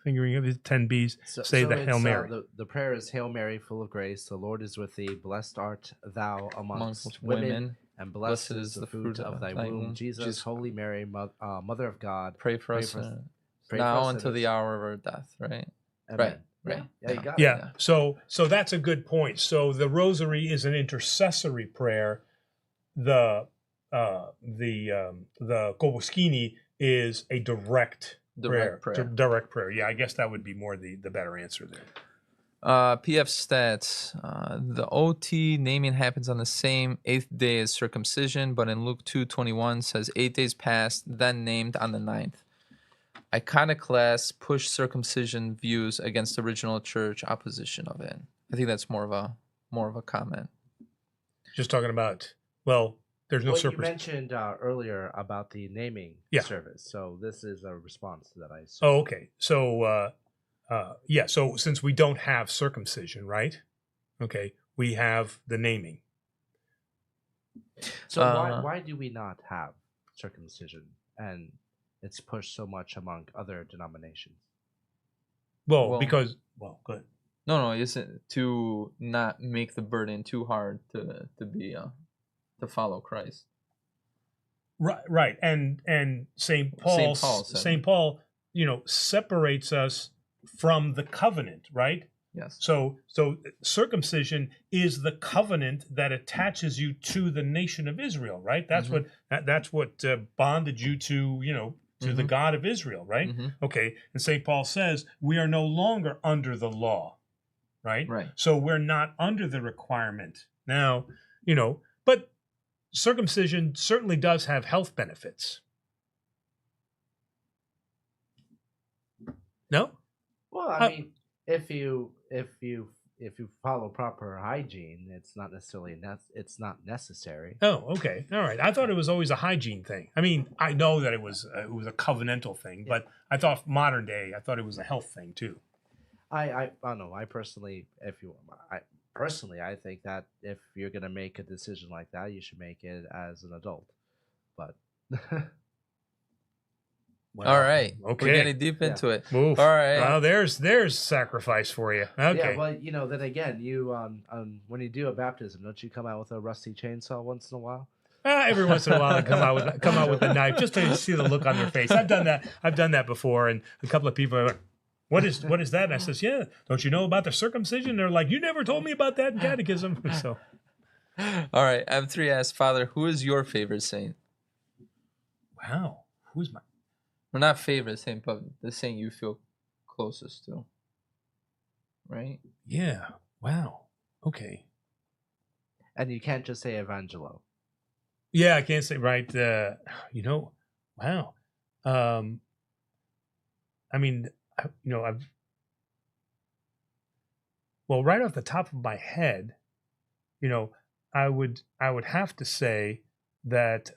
fingering of it, 10 beads, say the Hail Mary. The prayer is Hail Mary, full of grace. The Lord is with thee. Blessed art thou amongst women, and blessed is the fruit of thy womb. Jesus, Holy Mary, Mother of God, pray for us now until the hour of our death. Right. Amen. Right. Yeah, you got it. Yeah. So that's a good point. So the rosary is an intercessory prayer. The Koboskini is a direct prayer. Direct prayer. Yeah, I guess that would be more the better answer there. PF stats. The OT naming happens on the same 8th day as circumcision, but in Luke 2:21 says 8 days passed, then named on the 9th. Iconoclasts push circumcision views against original church opposition of it. I think that's more of a comment. Just talking about, well, there's no circumcision. You mentioned earlier about the naming service, so this is a response to that, I assume. Oh, okay. So, so since we don't have circumcision, right? Okay, we have the naming. So why do we not have circumcision, and it's pushed so much among other denominations? Well, because good. No, isn't to not make the burden too hard to be to follow Christ. Right, and St. Paul, separates us from the covenant, right? Yes. So circumcision is the covenant that attaches you to the nation of Israel, right? That's what bonded you to, to the God of Israel, right? Okay. And St. Paul says we are no longer under the law, right? Right. So we're not under the requirement now, but circumcision certainly does have health benefits. No? Well, I mean, if you follow proper hygiene, it's not necessarily it's not necessary. Oh, okay, all right. I thought it was always a hygiene thing. I mean, I know that it was a covenantal thing, but I thought modern day, I thought it was a health thing too. I don't know. I personally think that if you're gonna make a decision like that, you should make it as an adult. But well, all right, okay, we're getting deep into it. Oof. All right, well, there's sacrifice for you. Okay, yeah. Well, then again, you when you do a baptism, don't you come out with a rusty chainsaw once in a while? Every once in a while, I come out with a knife just to see the look on their face. I've done that before, and a couple of people are like, what is that? And I says, yeah, don't you know about the circumcision? They're like, you never told me about that in catechism. So, all right, M3 asks, Father, who is your favorite saint? Wow, who's my? Well, not favorite saint, but the saint you feel closest to, right? Yeah. Wow. Okay. And you can't just say Evangelo. Yeah, I can't say right. Wow. I mean, right off the top of my head, I would have to say that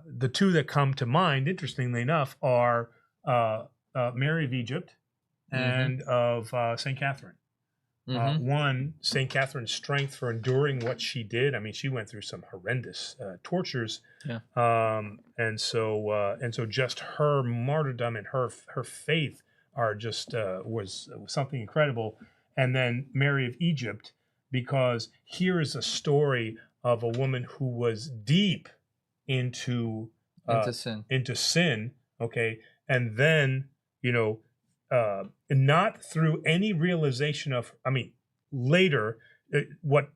the two that come to mind, interestingly enough, are Mary of Egypt and of St. Catherine. One, St. Catherine's strength for enduring what she did. I mean, she went through some horrendous tortures. Yeah. And so just her martyrdom and her faith are just was something incredible. And then Mary of Egypt, because here is a story of a woman who was deep into sin, okay, and then not through any realization of, later what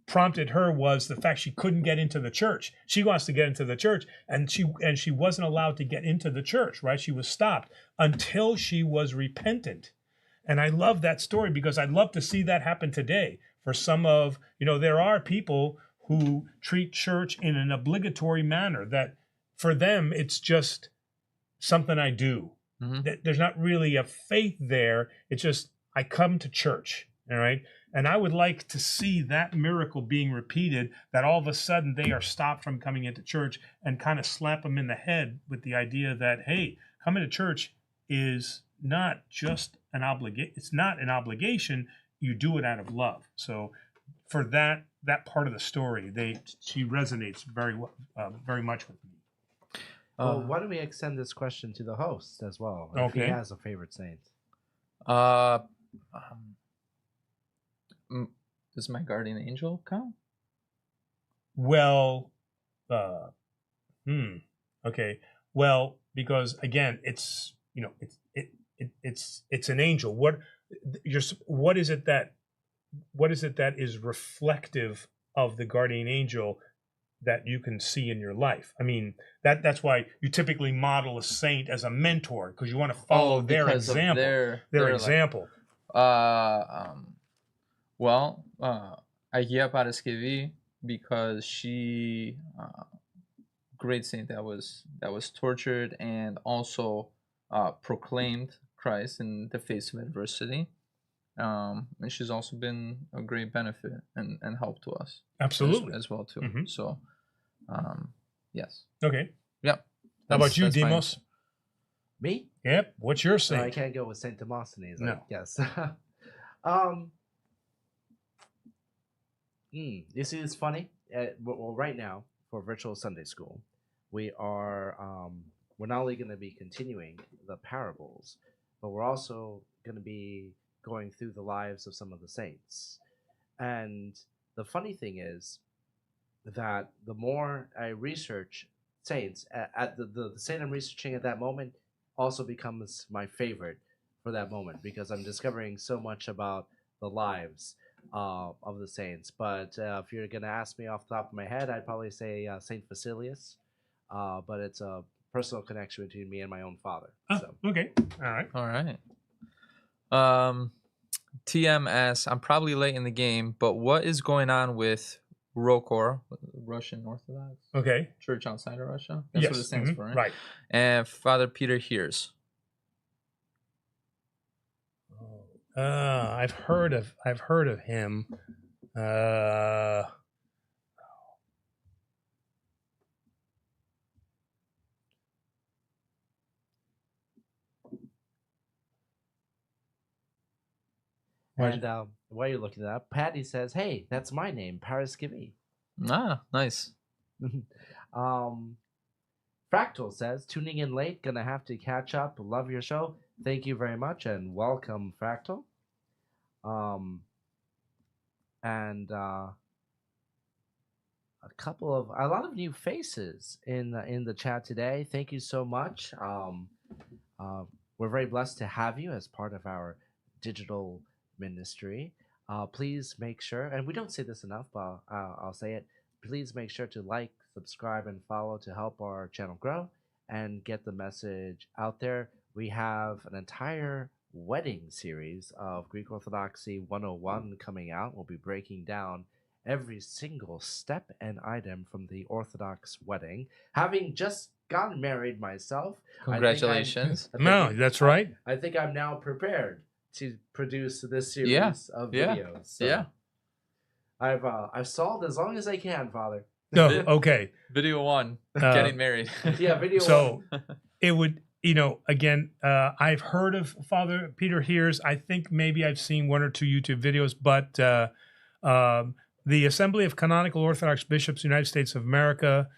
prompted her was the fact she couldn't get into the church. She wants to get into the church, and she wasn't allowed to get into the church, right? She was stopped until she was repentant. And I love that story because I'd love to see that happen today for some of, there are people who treat church in an obligatory manner that for them, it's just something I do. There's not really a faith there. It's just, I come to church. All right. And I would like to see that miracle being repeated, that all of a sudden they are stopped from coming into church, and kind of slap them in the head with the idea that, hey, coming to church is not just an obligation. It's not an obligation. You do it out of love. So for that part of the story, she resonates very much with me. Well, why don't we extend this question to the host as well? If he has a favorite saint. Does my guardian angel count? Well, okay. Well, because again, it's it's an angel. What is it that is reflective of the guardian angel that you can see in your life? I mean, that's why you typically model a saint as a mentor, because you want to follow their example. Their example. Agia Paraskevi, because she great saint that was tortured and also proclaimed Christ in the face of adversity. And she's also been a great benefit and help to us. Absolutely. As well too. So yes. Okay. Yep. How about you, Demos? Me? Yep. What's your saint? I can't go with Saint Demosthenes. No. Yes. You see, it's funny. Well, right now for virtual Sunday school, we're not only going to be continuing the parables, but we're also going to be going through the lives of some of the saints. And the funny thing is that the more I research saints, at the saint I'm researching at that moment, also becomes my favorite for that moment because I'm discovering so much about the lives of the saints. But if you're gonna ask me off the top of my head, I'd probably say Saint Facilius, but it's a personal connection between me and my own father. So Okay, all right. All right. TM asks, I'm probably late in the game, but what is going on with ROKOR, Russian Orthodox Okay. Church outside of Russia? That's Yes. what it stands for, right? Right. And Father Peter hears. I've heard of him. and while you're looking that up, Patty says, "Hey, that's my name, Paris Give." Ah, nice. Fractal says, tuning in late, gonna have to catch up. Love your show. Thank you very much and welcome, Fractal. And a lot of new faces in the chat today. Thank you so much. We're very blessed to have you as part of our digital ministry. Please make sure, and we don't say this enough, but I'll say it. Please make sure to like, subscribe, and follow to help our channel grow and get the message out there. We have an entire wedding series of Greek Orthodoxy 101 coming out. We'll be breaking down every single step and item from the Orthodox wedding. Having just gotten married myself, Congratulations. That's right. I think I'm now prepared to produce this series of videos. So yeah. I've stalled as long as I can, Father. No, okay. Video 1, getting married. Yeah, video So 1. it would, again, I've heard of Father Peter Hears. I think maybe I've seen 1 or 2 YouTube videos, but the Assembly of Canonical Orthodox Bishops, United States of America,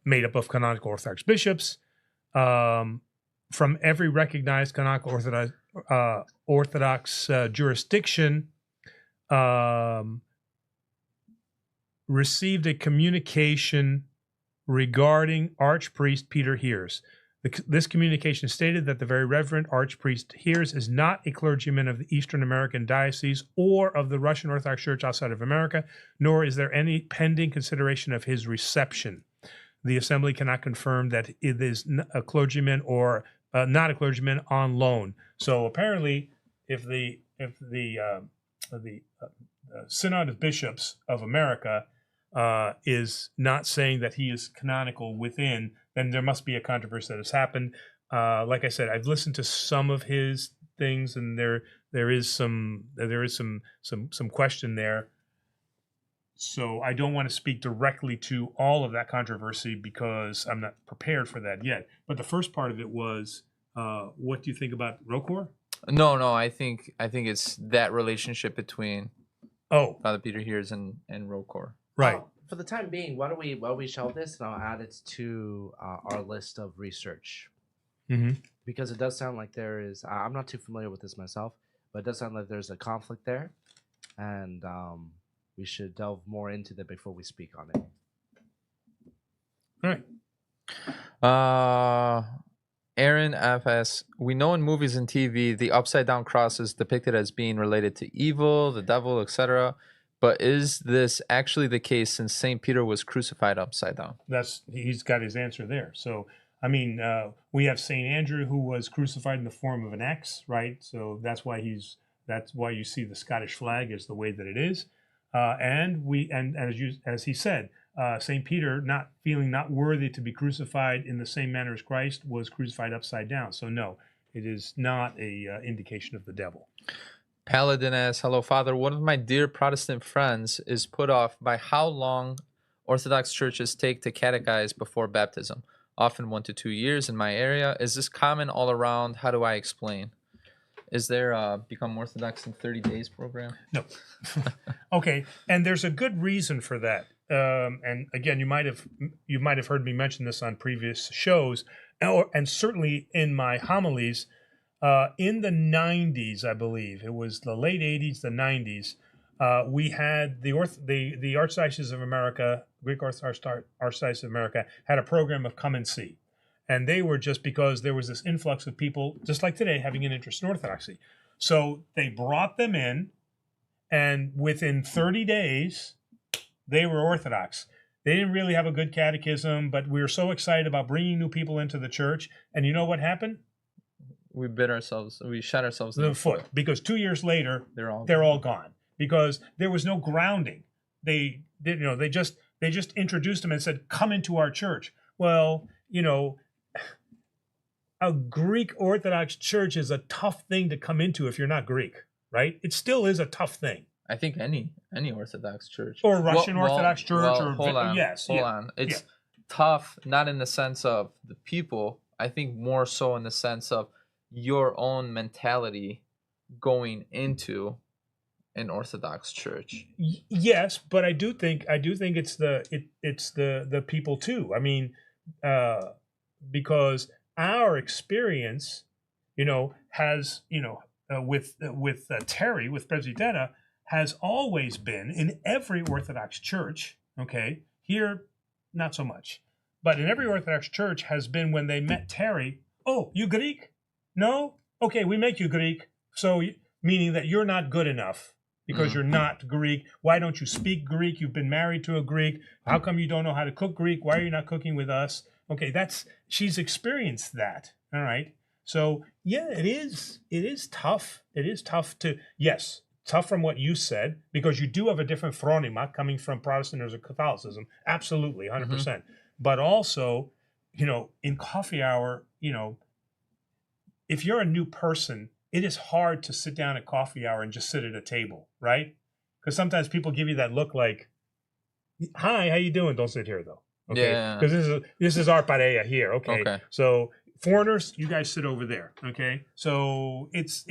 made up of canonical Orthodox bishops from every recognized canonical Orthodox jurisdiction, received a communication regarding Archpriest Peter Hears. This communication stated that the Very Reverend Archpriest Hears is not a clergyman of the Eastern American Diocese or of the Russian Orthodox Church outside of America, nor is there any pending consideration of his reception. The Assembly cannot confirm that it is a clergyman or not a clergyman on loan. So apparently, if the Synod of Bishops of America is not saying that he is canonical within, then there must be a controversy that has happened. Like I said, I've listened to some of his things, and there is some question there. So I don't want to speak directly to all of that controversy because I'm not prepared for that yet. But the first part of it was, what do you think about ROKOR? No, I think it's that relationship between Father Peter Hears and ROKOR. Right. For the time being, why don't we shelve this and I'll add it to our list of research. Mm-hmm. Because it does sound like there is, I'm not too familiar with this myself, but it does sound like there's a conflict there. And we should delve more into that before we speak on it. All right. Aaron FS, we know in movies and TV the upside down cross is depicted as being related to evil, the devil, etc. But is this actually the case since St. Peter was crucified upside down? He's got his answer there. So, I mean, we have St. Andrew who was crucified in the form of an X, right? So that's why you see the Scottish flag is the way that it is. And as he said, St. Peter, not feeling not worthy to be crucified in the same manner as Christ, was crucified upside down. So no, it is not a indication of the devil. Paladin asks, hello, Father. One of my dear Protestant friends is put off by how long Orthodox churches take to catechize before baptism, often 1 to 2 years in my area. Is this common all around? How do I explain? Is there a Become Orthodox in 30 Days program? No. Okay, and there's a good reason for that. And again, you might have heard me mention this on previous shows, and certainly in my homilies. In the 90s, I believe it was the late 80s, the 90s. We had the Archdiocese of America, Greek Orthodox Archdiocese of America, had a program of come and see, and they were just because there was this influx of people, just like today, having an interest in Orthodoxy. So they brought them in, and within 30 days, they were Orthodox. They didn't really have a good catechism, but we were so excited about bringing new people into the church. And you know what happened? We shot ourselves in the foot, because 2 years later, they're all gone, because there was no grounding. They just introduced them and said, "Come into our church." Well, a Greek Orthodox church is a tough thing to come into if you're not Greek, right? It still is a tough thing. I think any Orthodox church or Russian Orthodox church, or hold on, yes, hold on. It's tough, not in the sense of the people. I think more so in the sense of your own mentality going into an Orthodox church. Yes, but I do think it's the people too. I mean, because our experience, has with Terry, with Presbytera, has always been in every Orthodox church. Okay, here not so much, but in every Orthodox church has been, when they met Terry, "Oh, you Greek? No? Okay, we make you Greek." So meaning that you're not good enough because you're not Greek. Why don't you speak Greek? You've been married to a Greek. How come you don't know how to cook Greek? Why are you not cooking with us? Okay, she's experienced that. All right. So yeah, it is tough. It is tough tough from what you said, because you do have a different phronima coming from Protestantism or Catholicism. Absolutely, 100%. But also, in coffee hour, if you're a new person, it is hard to sit down at coffee hour and just sit at a table, right? Because sometimes people give you that look like, "Hi, how you doing? Don't sit here though." Okay, Yeah. because this is our pareja here. Okay, so foreigners, you guys sit over there. Okay, so it's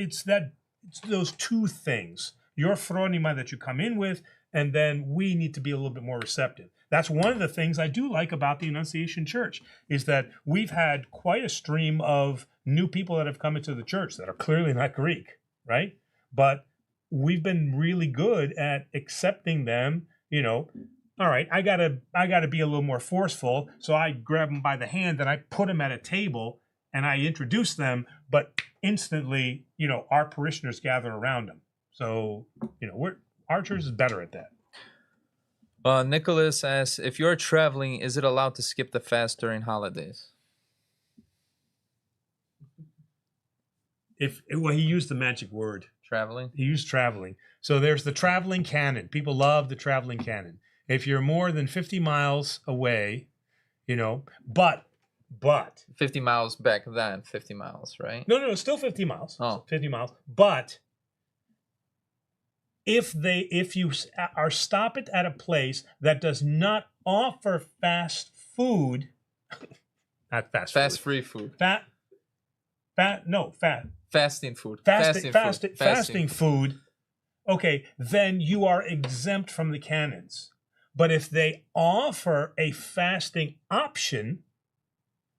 those two things: your phronima that you come in with, and then we need to be a little bit more receptive. That's one of the things I do like about the Annunciation Church, is that we've had quite a stream of new people that have come into the church that are clearly not Greek, right? But we've been really good at accepting them. All right, I gotta be a little more forceful. So I grab them by the hand and I put them at a table and I introduce them, but instantly, our parishioners gather around them. So, our church is better at that. Nicholas asks, if you're traveling, is it allowed to skip the fast during holidays? He used the magic word. Traveling? He used traveling. So there's the traveling canon. People love the traveling canon. If you're more than 50 miles away, but 50 miles back then, 50 miles, right? No, still 50 miles. Oh. 50 miles. But if you are stopped at a place that does not offer fast food, not fast fast food. Free food. Fasting food. Fasting food. Okay, then you are exempt from the canons. But if they offer a fasting option,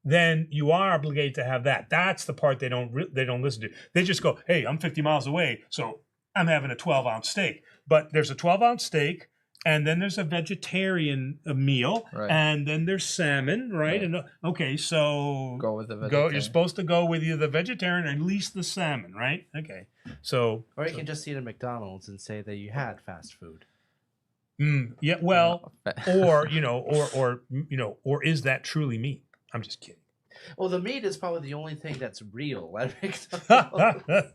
then you are obligated to have that. That's the part they don't listen to. They just go, "Hey, I'm 50 miles away, so I'm having a 12-ounce steak." But there's a 12-ounce steak, and then there's a vegetarian meal, right, and then there's salmon, right? And okay, so go with the vegetarian. You're supposed to go with either the vegetarian or at least the salmon, right? Okay, so or you can just eat at McDonald's and say that you had fast food. Yeah, well, or is that truly meat? I'm just kidding. Well, the meat is probably the only thing that's real at McDonald's.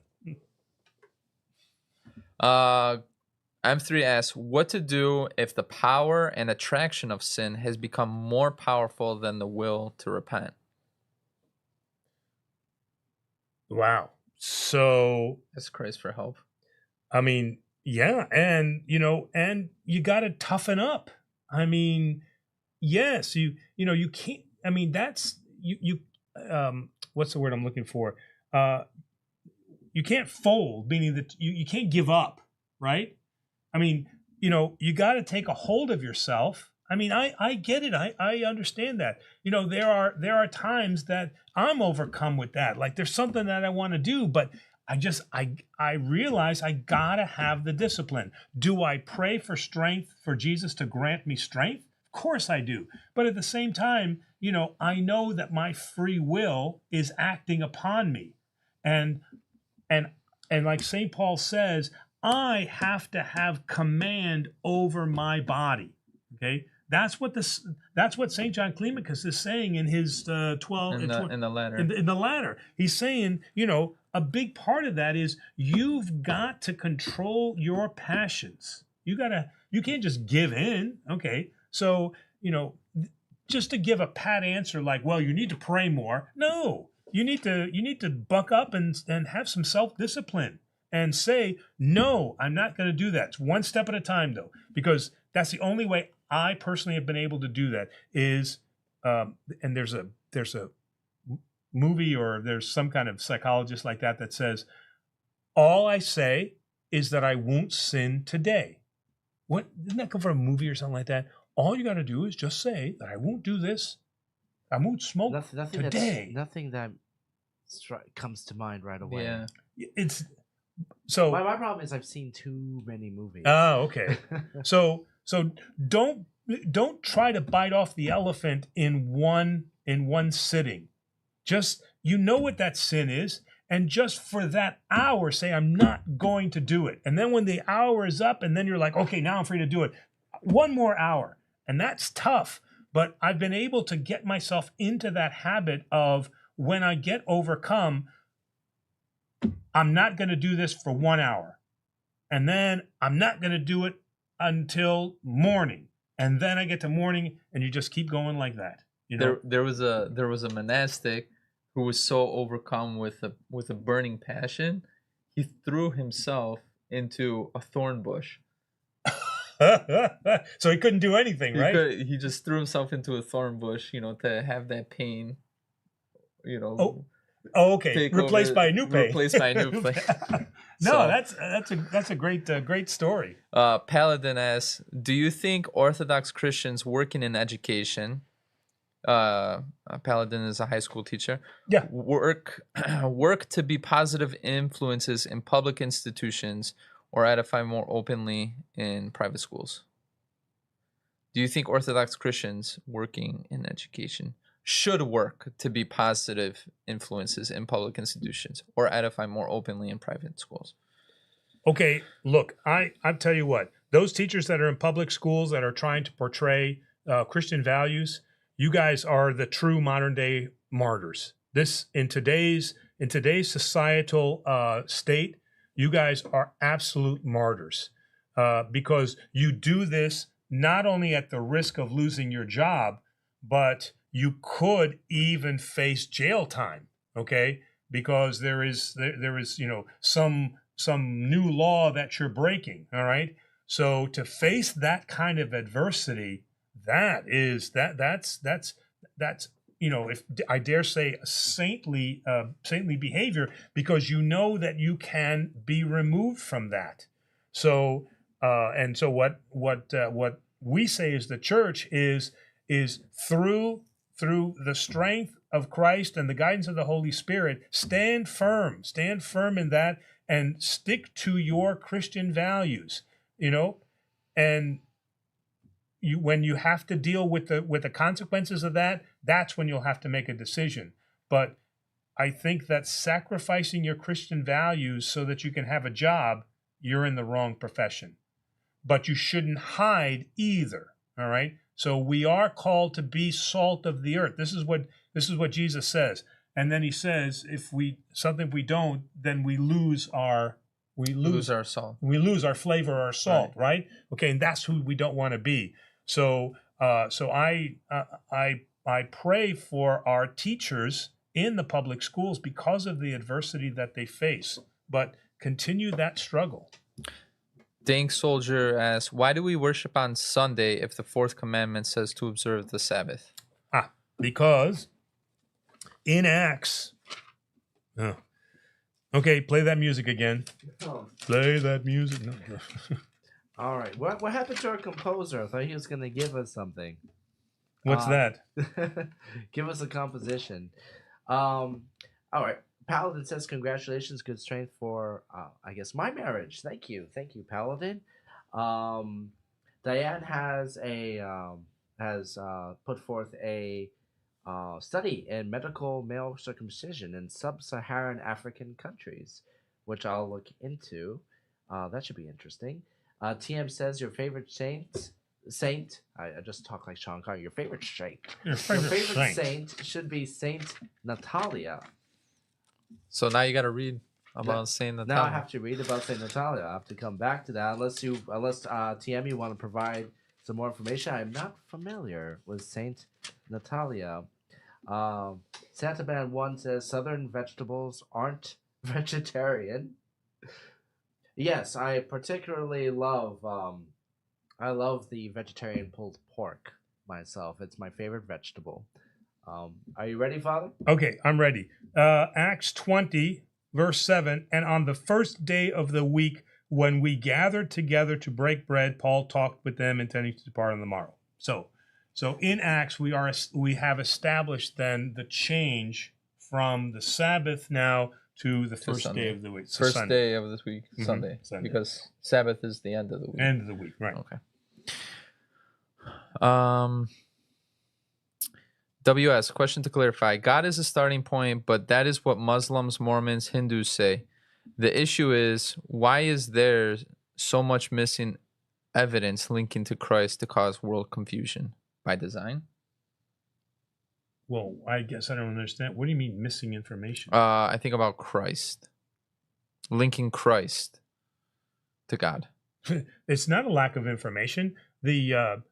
M3 asks, what to do if the power and attraction of sin has become more powerful than the will to repent? Wow. So ask Christ for help. I mean, yeah, and you got to toughen up. I mean, yes, you can't. I mean, that's you. What's the word I'm looking for? You can't fold, meaning that you can't give up, right? I mean, you got to take a hold of yourself. I mean, I get it. I understand that. There are times that I'm overcome with that. Like there's something that I want to do, but I realize I gotta have the discipline. Do I pray for strength, for Jesus to grant me strength Of course I do. But at the same time, I know that my free will is acting upon me. And and and like St. Paul says, I have to have command over my body. Okay? That's what St. John Climacus is saying in his 12 in the letter. in the latter. He's saying, a big part of that is you've got to control your passions. You can't just give in. Okay. So, just to give a pat answer like, well, you need to pray more. No, you need to buck up and have some self-discipline and say, no, I'm not going to do that. It's one step at a time though, because that's the only way I personally have been able to do that is, and there's a movie or there's some kind of psychologist like that says, all I say is that I won't sin today. What, didn't that come from a movie or something like that? All you got to do is just say that I won't do this. I won't smoke nothing today. Nothing that comes to mind right away. Yeah. It's so. My problem is I've seen too many movies. Oh, okay. So don't try to bite off the elephant in one sitting. Just what that sin is, and just for that hour say I'm not going to do it. And then when the hour is up, and then you're like, okay, now I'm free to do it. One more hour, and that's tough. But I've been able to get myself into that habit of when I get overcome, I'm not going to do this for 1 hour, and then I'm not going to do it until morning, and then I get to morning, and you just keep going like that. There was a monastic who was so overcome with a burning passion, he threw himself into a thorn bush. So he couldn't do anything, right? He just threw himself into a thorn bush, to have that pain, Oh, okay. Replaced by a new pain. Replaced by a new pain. No, that's a great story. Paladin asks, do you think Orthodox Christians working in education, Paladin is a high school teacher, work to be positive influences in public institutions or edify more openly in private schools? Do you think Orthodox Christians working in education should work to be positive influences in public institutions or edify more openly in private schools? Okay, look, I tell you what, those teachers that are in public schools that are trying to portray Christian values, you guys are the true modern day martyrs. This in today's societal state, you guys are absolute martyrs because you do this not only at the risk of losing your job, but you could even face jail time. Okay, because there is some new law that you're breaking. All right, so to face that kind of adversity, that's if I dare say, a saintly behavior, because that you can be removed from that. So what we say as the church is through the strength of Christ and the guidance of the Holy Spirit, stand firm in that and stick to your Christian values. And when you have to deal with the consequences of that, that's when you'll have to make a decision. But I think that sacrificing your Christian values so that you can have a job, you're in the wrong profession. But you shouldn't hide either. All right. So we are called to be salt of the earth. This is what Jesus says. And then he says, if we don't, then we lose our salt. We lose our flavor, our salt, right? Okay, and that's who we don't want to be. So I pray for our teachers in the public schools because of the adversity that they face. But continue that struggle. Dank Soldier asks, why do we worship on Sunday if the fourth commandment says to observe the Sabbath? Because in Acts... Oh. Okay, play that music again. Play that music. No. All right. What happened to our composer? I thought he was going to give us something. What's that? Give us a composition. All right. Paladin says, congratulations, good strength for, I guess, my marriage. Thank you, Paladin. Diane has a has put forth a study in medical male circumcision in sub-Saharan African countries, which I'll look into. That should be interesting. TM says your favorite saint. I just talk like Sean Carter. Your favorite saint. Your favorite saint should be Saint Natalia. So now you got to read about Saint Natalia. Now I have to read about Saint Natalia. I have to come back to that. Unless TM, you want to provide some more information. I'm not familiar with Saint Natalia. Santa Man 1 says southern vegetables aren't vegetarian. Yes, I particularly love I love the vegetarian pulled pork myself. It's my favorite vegetable. Are you ready, Father? Okay, I'm ready. Acts 20, verse 7, and on the first day of the week, when we gathered together to break bread, Paul talked with them, intending to depart on the morrow. So in Acts, we have established then the change from the Sabbath now to the first day of the week. First day of this week, Sunday, because Sabbath is the end of the week. End of the week, right? Okay. WS, question to clarify. God is a starting point, but that is what Muslims, Mormons, Hindus say. The issue is, why is there so much missing evidence linking to Christ to cause world confusion? By design? Well, I guess I don't understand. What do you mean missing information? I think about Christ. Linking Christ to God. It's not a lack of information. The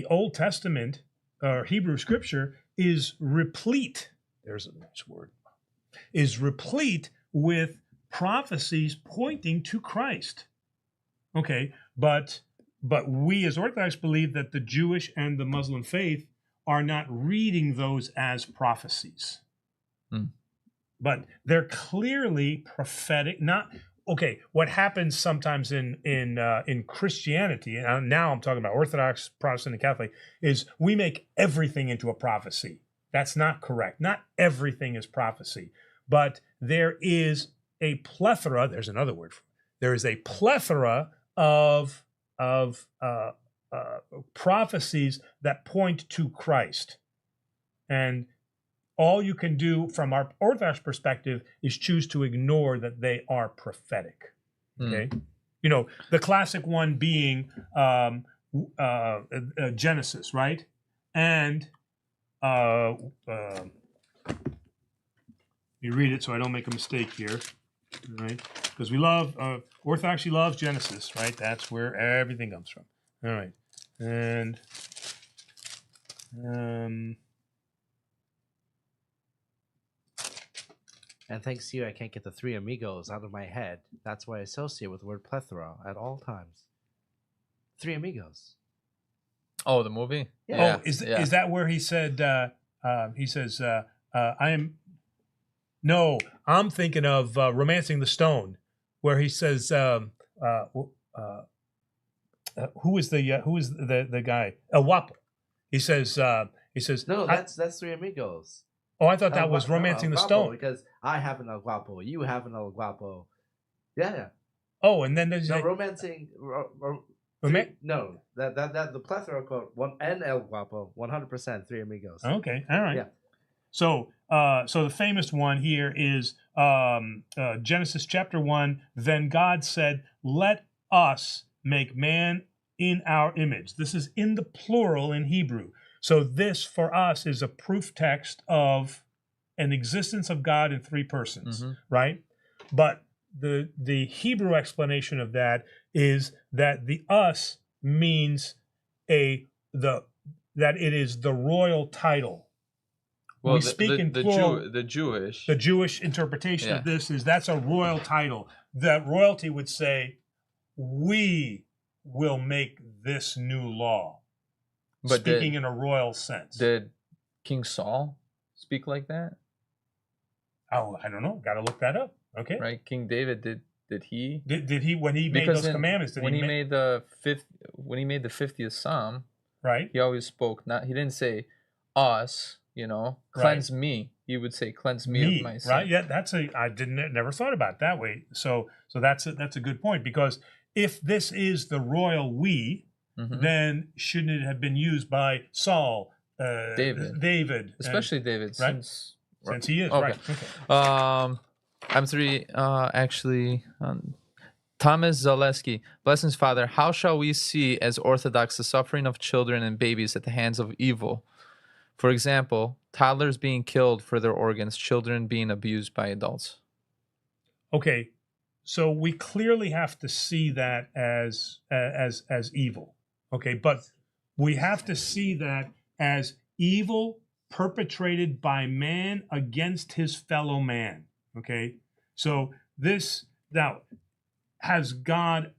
Old Testament or Hebrew Scripture is replete. There's a nice word. Is replete with prophecies pointing to Christ. Okay, but we as Orthodox believe that the Jewish and the Muslim faith are not reading those as prophecies. But they're clearly prophetic. Not okay. What happens sometimes in Christianity, and now I'm talking about Orthodox, Protestant, and Catholic, is we make everything into a prophecy. That's not correct. Not everything is prophecy, but there is a plethora. There's another word. There is a plethora of prophecies that point to Christ, and all you can do from our Orthodox perspective is choose to ignore that they are prophetic. Okay, you know, the classic one being Genesis, right? And you read it so I don't make a mistake here, right? Because we love Orthodoxy loves Genesis, right? That's where everything comes from. All right, and thanks to you, I can't get the Three Amigos out of my head. That's why I associate with the word plethora at all times. Three Amigos. Oh, the movie? Yeah. Oh, is that where he said, I'm thinking of Romancing the Stone, where he says, who is the guy? El Guapo. He says, no, that's Three Amigos. Oh, I thought that was Romancing the Stone. Because I have an El Guapo, you have an El Guapo. Yeah. Oh, and then there's Romancing. No, that the plethora quote and El Guapo, 100% Three Amigos. Okay, all right. Yeah. So the famous one here is Genesis chapter 1. Then God said, "Let us make man in our image." This is in the plural in Hebrew. So this, for us, is a proof text of an existence of God in three persons, right? But the Hebrew explanation of that is that the us means that it is the royal title. Well, we speak in plural. The Jewish interpretation of this is that's a royal title. That royalty would say, "We will make this new law." But speaking in a royal sense. Did King Saul speak like that? Oh, I don't know. Got to look that up. Okay. Right. King David did he? Did he when he made those commandments? When he made the 50th Psalm, right? He always spoke. He didn't say us. Cleanse me. He would say, "Cleanse me of my sin." Right. Yeah. I never thought about it that way. So that's a good point, because if this is the royal we, then shouldn't it have been used by Saul, David, especially David, right? Since he is okay. right. Okay. I'm three. Actually, Thomas Zaleski, blessings, Father. How shall we see as Orthodox the suffering of children and babies at the hands of evil? For example, toddlers being killed for their organs, children being abused by adults. Okay, so we clearly have to see that as evil. Okay, but we have to see that as evil perpetrated by man against his fellow man. Okay, so this now has God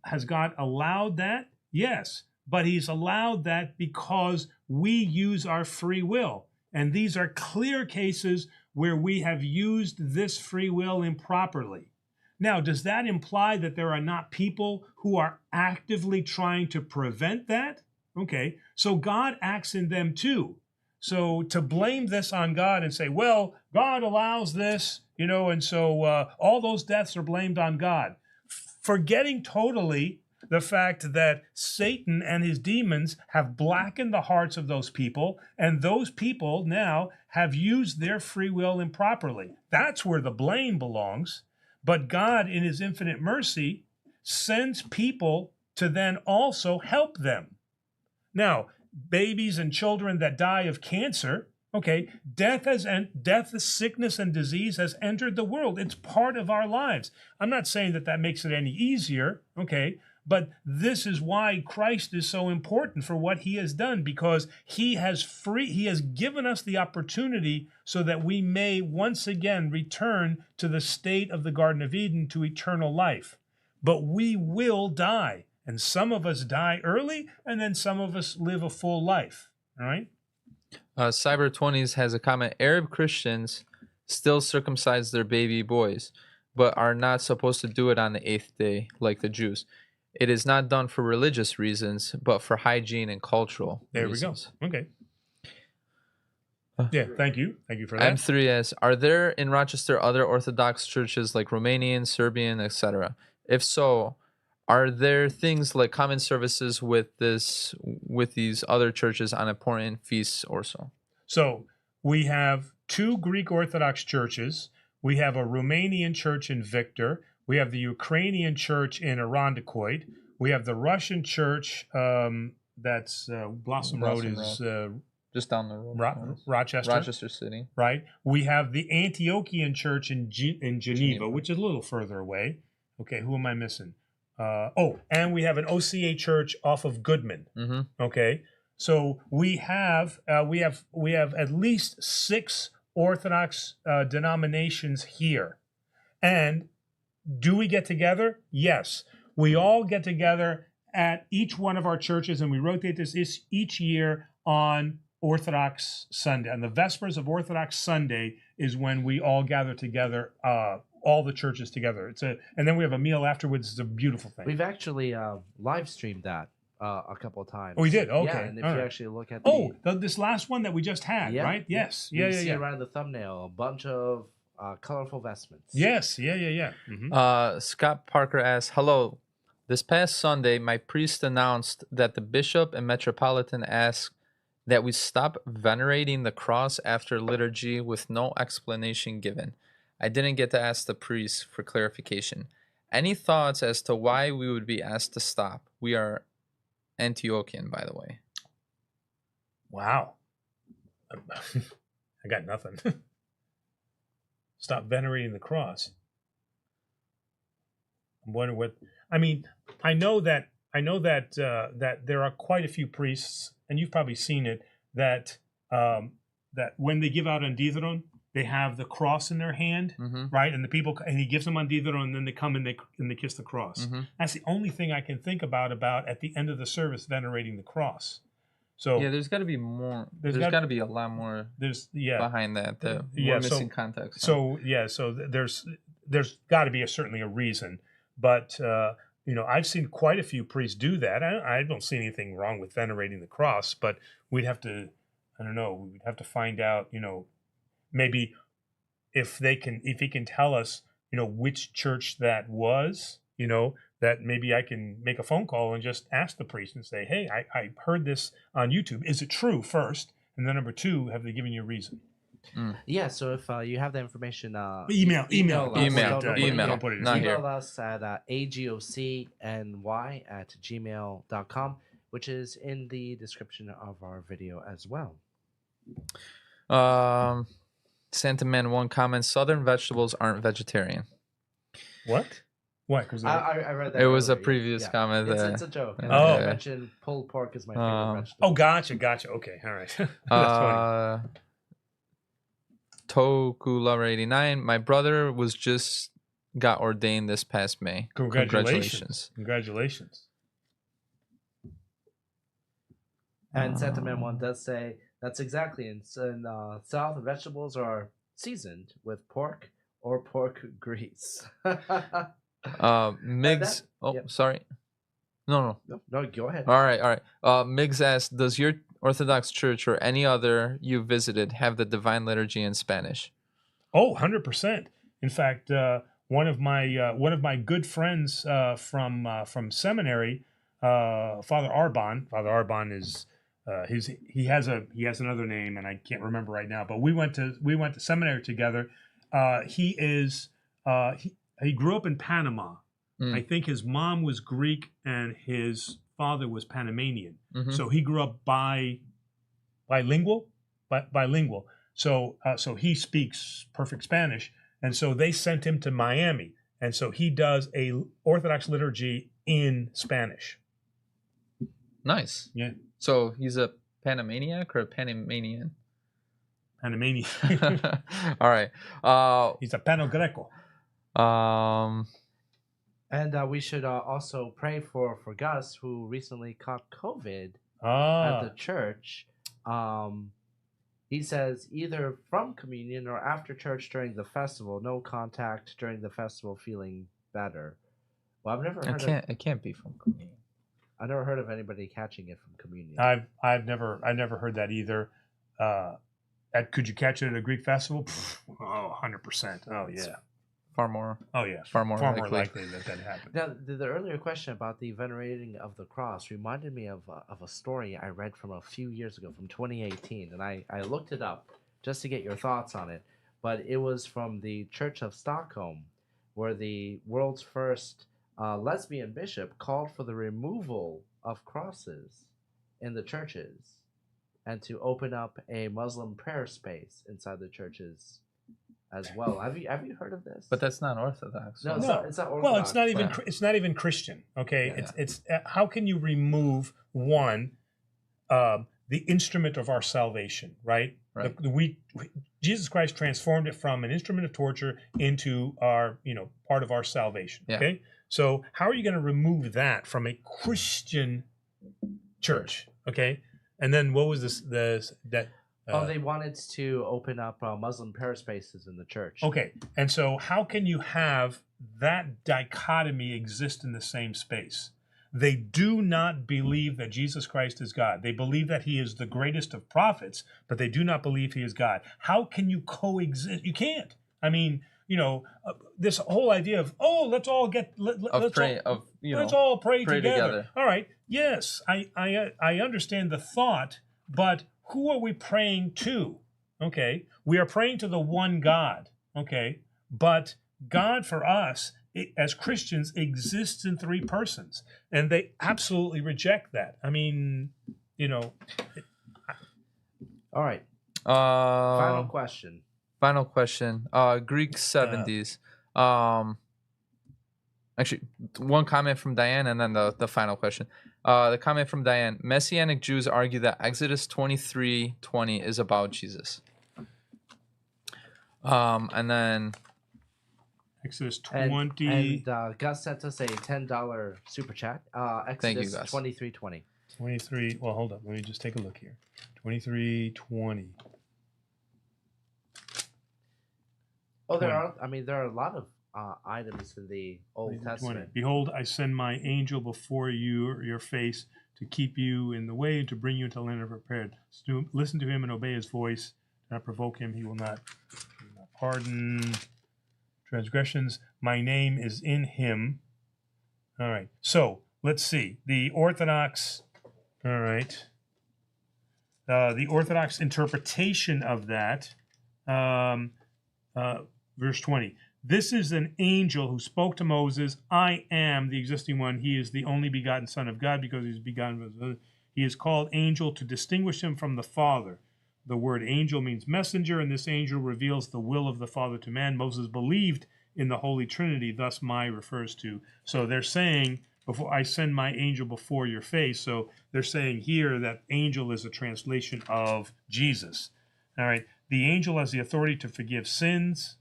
allowed that? Yes, but he's allowed that because we use our free will. And these are clear cases where we have used this free will improperly. Now, does that imply that there are not people who are actively trying to prevent that? Okay, so God acts in them too. So to blame this on God and say, well, God allows this, and so all those deaths are blamed on God, forgetting totally the fact that Satan and his demons have blackened the hearts of those people, and those people now have used their free will improperly. That's where the blame belongs. But God, in his infinite mercy, sends people to then also help them. Now, babies and children that die of cancer, okay, death, sickness, and disease has entered the world. It's part of our lives. I'm not saying that makes it any easier, okay, but this is why Christ is so important for what he has done, because he has given us the opportunity so that we may once again return to the state of the Garden of Eden, to eternal life. But we will die, and some of us die early, and then some of us live a full life, all right? Cyber20s has a comment. Arab Christians still circumcise their baby boys, but are not supposed to do it on the 8th day like the Jews. It is not done for religious reasons, but for hygiene and cultural reasons. We go. Okay. Yeah, thank you. Thank you for that. M3S, are there in Rochester other Orthodox churches like Romanian, Serbian, etc.? If so, are there things like common services with these other churches on important feasts or so? So we have 2 Greek Orthodox churches. We have a Romanian church in Victor. We have the Ukrainian church in Irondequoit. We have the Russian church that's Blossom Road is just down the road. Rochester City. Right. We have the Antiochian church in Geneva, which is a little further away. Okay, who am I missing? And we have an OCA church off of Goodman. Okay, so we have at least 6 Orthodox denominations here. And do we get together? Yes, we all get together at each one of our churches, and we rotate this each year on Orthodox Sunday. On the Vespers of Orthodox Sunday is when we all gather together. All the churches together. And then we have a meal afterwards. It's a beautiful thing. We've actually live streamed that a couple of times. Oh, we did? Okay. Yeah, and if you actually look at this last one that we just had, right? Yes. You see around the thumbnail, a bunch of colorful vestments. Yes. Yeah. Scott Parker asks, hello. This past Sunday, my priest announced that the bishop and metropolitan asked that we stop venerating the cross after liturgy with no explanation given. I didn't get to ask the priest for clarification. Any thoughts as to why we would be asked to stop? We are Antiochian, by the way. Wow. I got nothing. Stop venerating the cross. I'm wondering what. I mean, I know that that there are quite a few priests, and you've probably seen it, that that when they give out Andon, they have the cross in their hand, right? And he gives them Andon, and then they come and they kiss the cross. That's the only thing I can think about at the end of the service, venerating the cross. So yeah, there's got to be more. There's got to be a lot more. Behind that. We're missing context. So there's got to be certainly a reason, but I've seen quite a few priests do that. I don't see anything wrong with venerating the cross, but we'd have to, we'd have to find out, maybe if he can tell us, which church that was, that maybe I can make a phone call and just ask the priest and say, hey, I heard this on YouTube. Is it true first? And then number two, have they given you a reason? Yeah, so if you have the information, Email. us. Email. Don't put it in Not email. here. Email us at agocny@gmail.com, which is in the description of our video as well. Santa Man 1 comment: Southern vegetables aren't vegetarian. What? What? I read that. It was a earlier, previous comment. It's a joke. Oh. I mentioned pulled pork is my favorite vegetable. Oh, gotcha. Okay, all right. That's funny. Toku Lover 89. My brother was just got ordained this past May. Congratulations. And Sentiment One does say that's exactly in South, vegetables are seasoned with pork or pork grease. Migs. Sorry. No, go ahead. All right. Migs asks, does your Orthodox church or any other you visited have the Divine Liturgy in Spanish? Oh, 100%. In fact, one of my good friends from seminary, Father Arbon. Father Arbon is he has another name and I can't remember right now. But we went to seminary together. He grew up in Panama. I think his mom was Greek and his father was Panamanian. So he grew up bilingual. So he speaks perfect Spanish. And so they sent him to Miami. And so he does a Orthodox liturgy in Spanish. Nice. Yeah. So he's a Panamaniac or a Panamanian? Panamanian. All right. He's a Pano Greco. And we should also pray for Gus, who recently caught COVID at the church. He says either from communion or after church during the festival, no contact during the festival, feeling better. Well, I've never heard it can't be from communion. I never heard of anybody catching it from communion. I've never heard that either. Could you catch it at a Greek festival? 100%. Oh yeah. Far more. Oh yeah. Far more likely that happened. Now, the earlier question about the venerating of the cross reminded me of a story I read from a few years ago, from 2018, and I looked it up just to get your thoughts on it. But it was from the Church of Stockholm, where the world's first lesbian bishop called for the removal of crosses in the churches and to open up a Muslim prayer space inside the churches as well. Have you heard of this? But that's not Orthodox. No, No. it's not Orthodox. Well, it's not even Christian. Okay, Yeah. It's how can you remove one the instrument of our salvation, right? Right. Jesus Christ transformed it from an instrument of torture into our part of our salvation. Yeah. Okay, so how are you going to remove that from a Christian church? Okay, and then what was this? They wanted to open up Muslim prayer spaces in the church. Okay, and so how can you have that dichotomy exist in the same space? They do not believe that Jesus Christ is God. They believe that he is the greatest of prophets, but they do not believe he is God. How can you coexist? You can't. I mean, this whole idea of let's all pray together. All right. Yes, I understand the thought, but who are we praying to? Okay, we are praying to the one God. Okay, but God for us as Christians exists in three persons, and they absolutely reject that. I mean, All right. Final question. Greek 70s. Actually, one comment from Diane, and then the final question. The comment from Diane: Messianic Jews argue that Exodus 23:20 is about Jesus. And then Exodus 20. And Gus sent us a $10 super chat. Exodus 23:20. 23. Well, hold up. Let me just take a look here. 23:20. Oh, there are a lot of items in the Old Testament. Behold, I send my angel before your face to keep you in the way and to bring you into the land prepared. So listen to him and obey his voice. Do not provoke him. He will not pardon transgressions. My name is in him. All right. So let's see. The Orthodox. All right. The Orthodox interpretation of that, verse 20. This is an angel who spoke to Moses. I am the existing one. He is the only begotten Son of God because he's begotten. He is called angel to distinguish him from the Father. The word angel means messenger, and this angel reveals the will of the Father to man. Moses believed in the Holy Trinity, thus my refers to. So they're saying, before I send my angel before your face. So they're saying here that angel is a translation of Jesus. All right. The angel has the authority to forgive sins.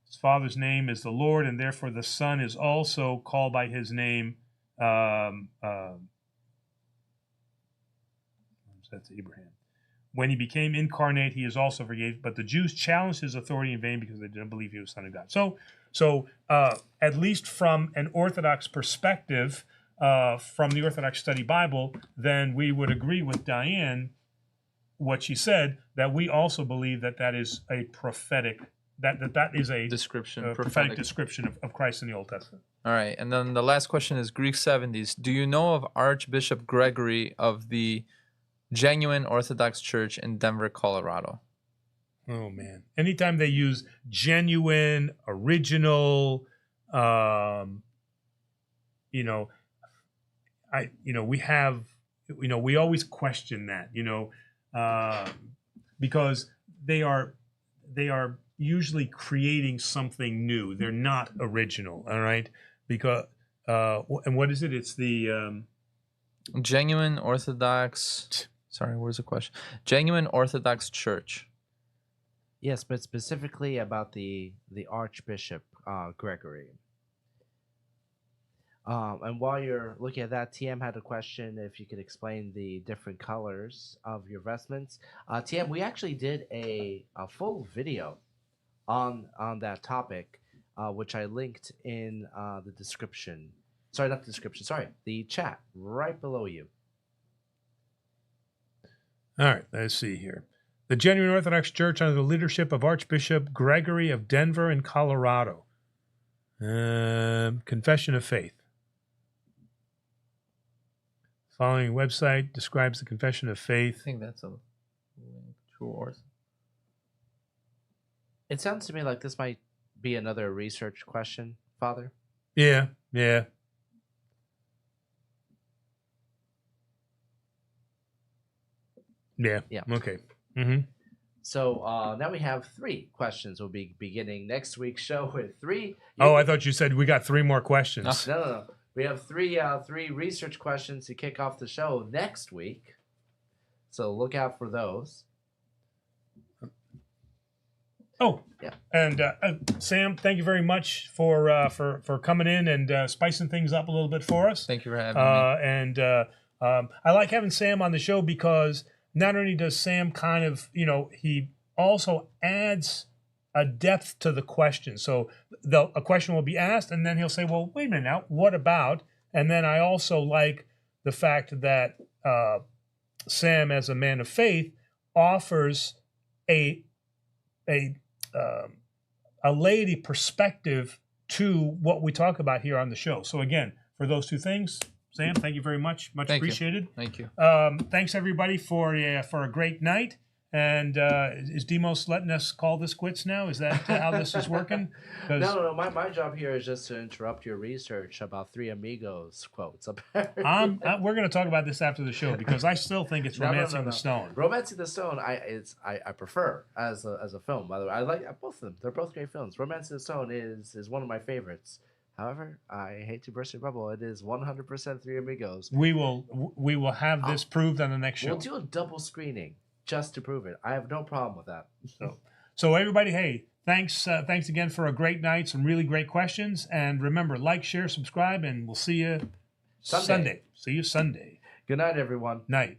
His Father's name is the Lord, and therefore the Son is also called by his name. That's Abraham. When he became incarnate, he is also forgave. But the Jews challenged his authority in vain because they didn't believe he was Son of God. So at least from an Orthodox perspective, from the Orthodox Study Bible, then we would agree with Diane, what she said, that we also believe that that is a prophetic, that is a Description, prophetic description of Christ in the Old Testament. All right, and then the last question is Greek 70s. Do you know of Archbishop Gregory of the Genuine Orthodox Church in Denver, Colorado? Oh man! Anytime they use genuine, original, we always question that, because they are usually creating something new. They're not original. All right, because and what is it? It's the Genuine Orthodox. Sorry, where's the question? Genuine Orthodox Church. Yes, but specifically about the Archbishop Gregory. And while you're looking at that, TM had a question if you could explain the different colors of your vestments. TM, we actually did a full video on that topic, which I linked in the description. Sorry, not the description. Sorry, the chat right below you. All right, let's see here. The Genuine Orthodox Church under the leadership of Archbishop Gregory of Denver and Colorado. Confession of Faith. Following website describes the Confession of Faith. I think that's a true orth. It sounds to me like this might be another research question, Father. Yeah. Okay. Mm-hmm. So now we have 3 questions. We'll be beginning next week's show with 3. I thought you said we got 3 more questions. No. We have 3 research questions to kick off the show next week. So look out for those. Oh, yeah. And Sam, thank you very much for coming in and spicing things up a little bit for us. Thank you for having me. And I like having Sam on the show because not only does Sam kind of, he also adds a depth to the question. So a question will be asked, and then he'll say, well, wait a minute now, what about? And then I also like the fact that Sam, as a man of faith, offers a laity perspective to what we talk about here on the show. So again, for those 2 things, Sam, thank you very much. Much appreciated. Thank you. Thanks everybody for a great night. And is Demos letting us call this quits now? Is that how this is working? No. My job here is just to interrupt your research about 3 Amigos quotes. We're going to talk about this after the show because I still think it's Romancing the Stone. Romancing the Stone, I prefer as a film. By the way, I like both of them. They're both great films. Romancing the Stone is one of my favorites. However, I hate to burst your bubble. It is 100% 3 Amigos. We will have this proved on the next show. We'll do a double screening just to prove it. I have no problem with that. So everybody, hey, thanks again for a great night. Some really great questions. And remember, like, share, subscribe, and we'll see you Sunday. See you Sunday. Good night, everyone. Night.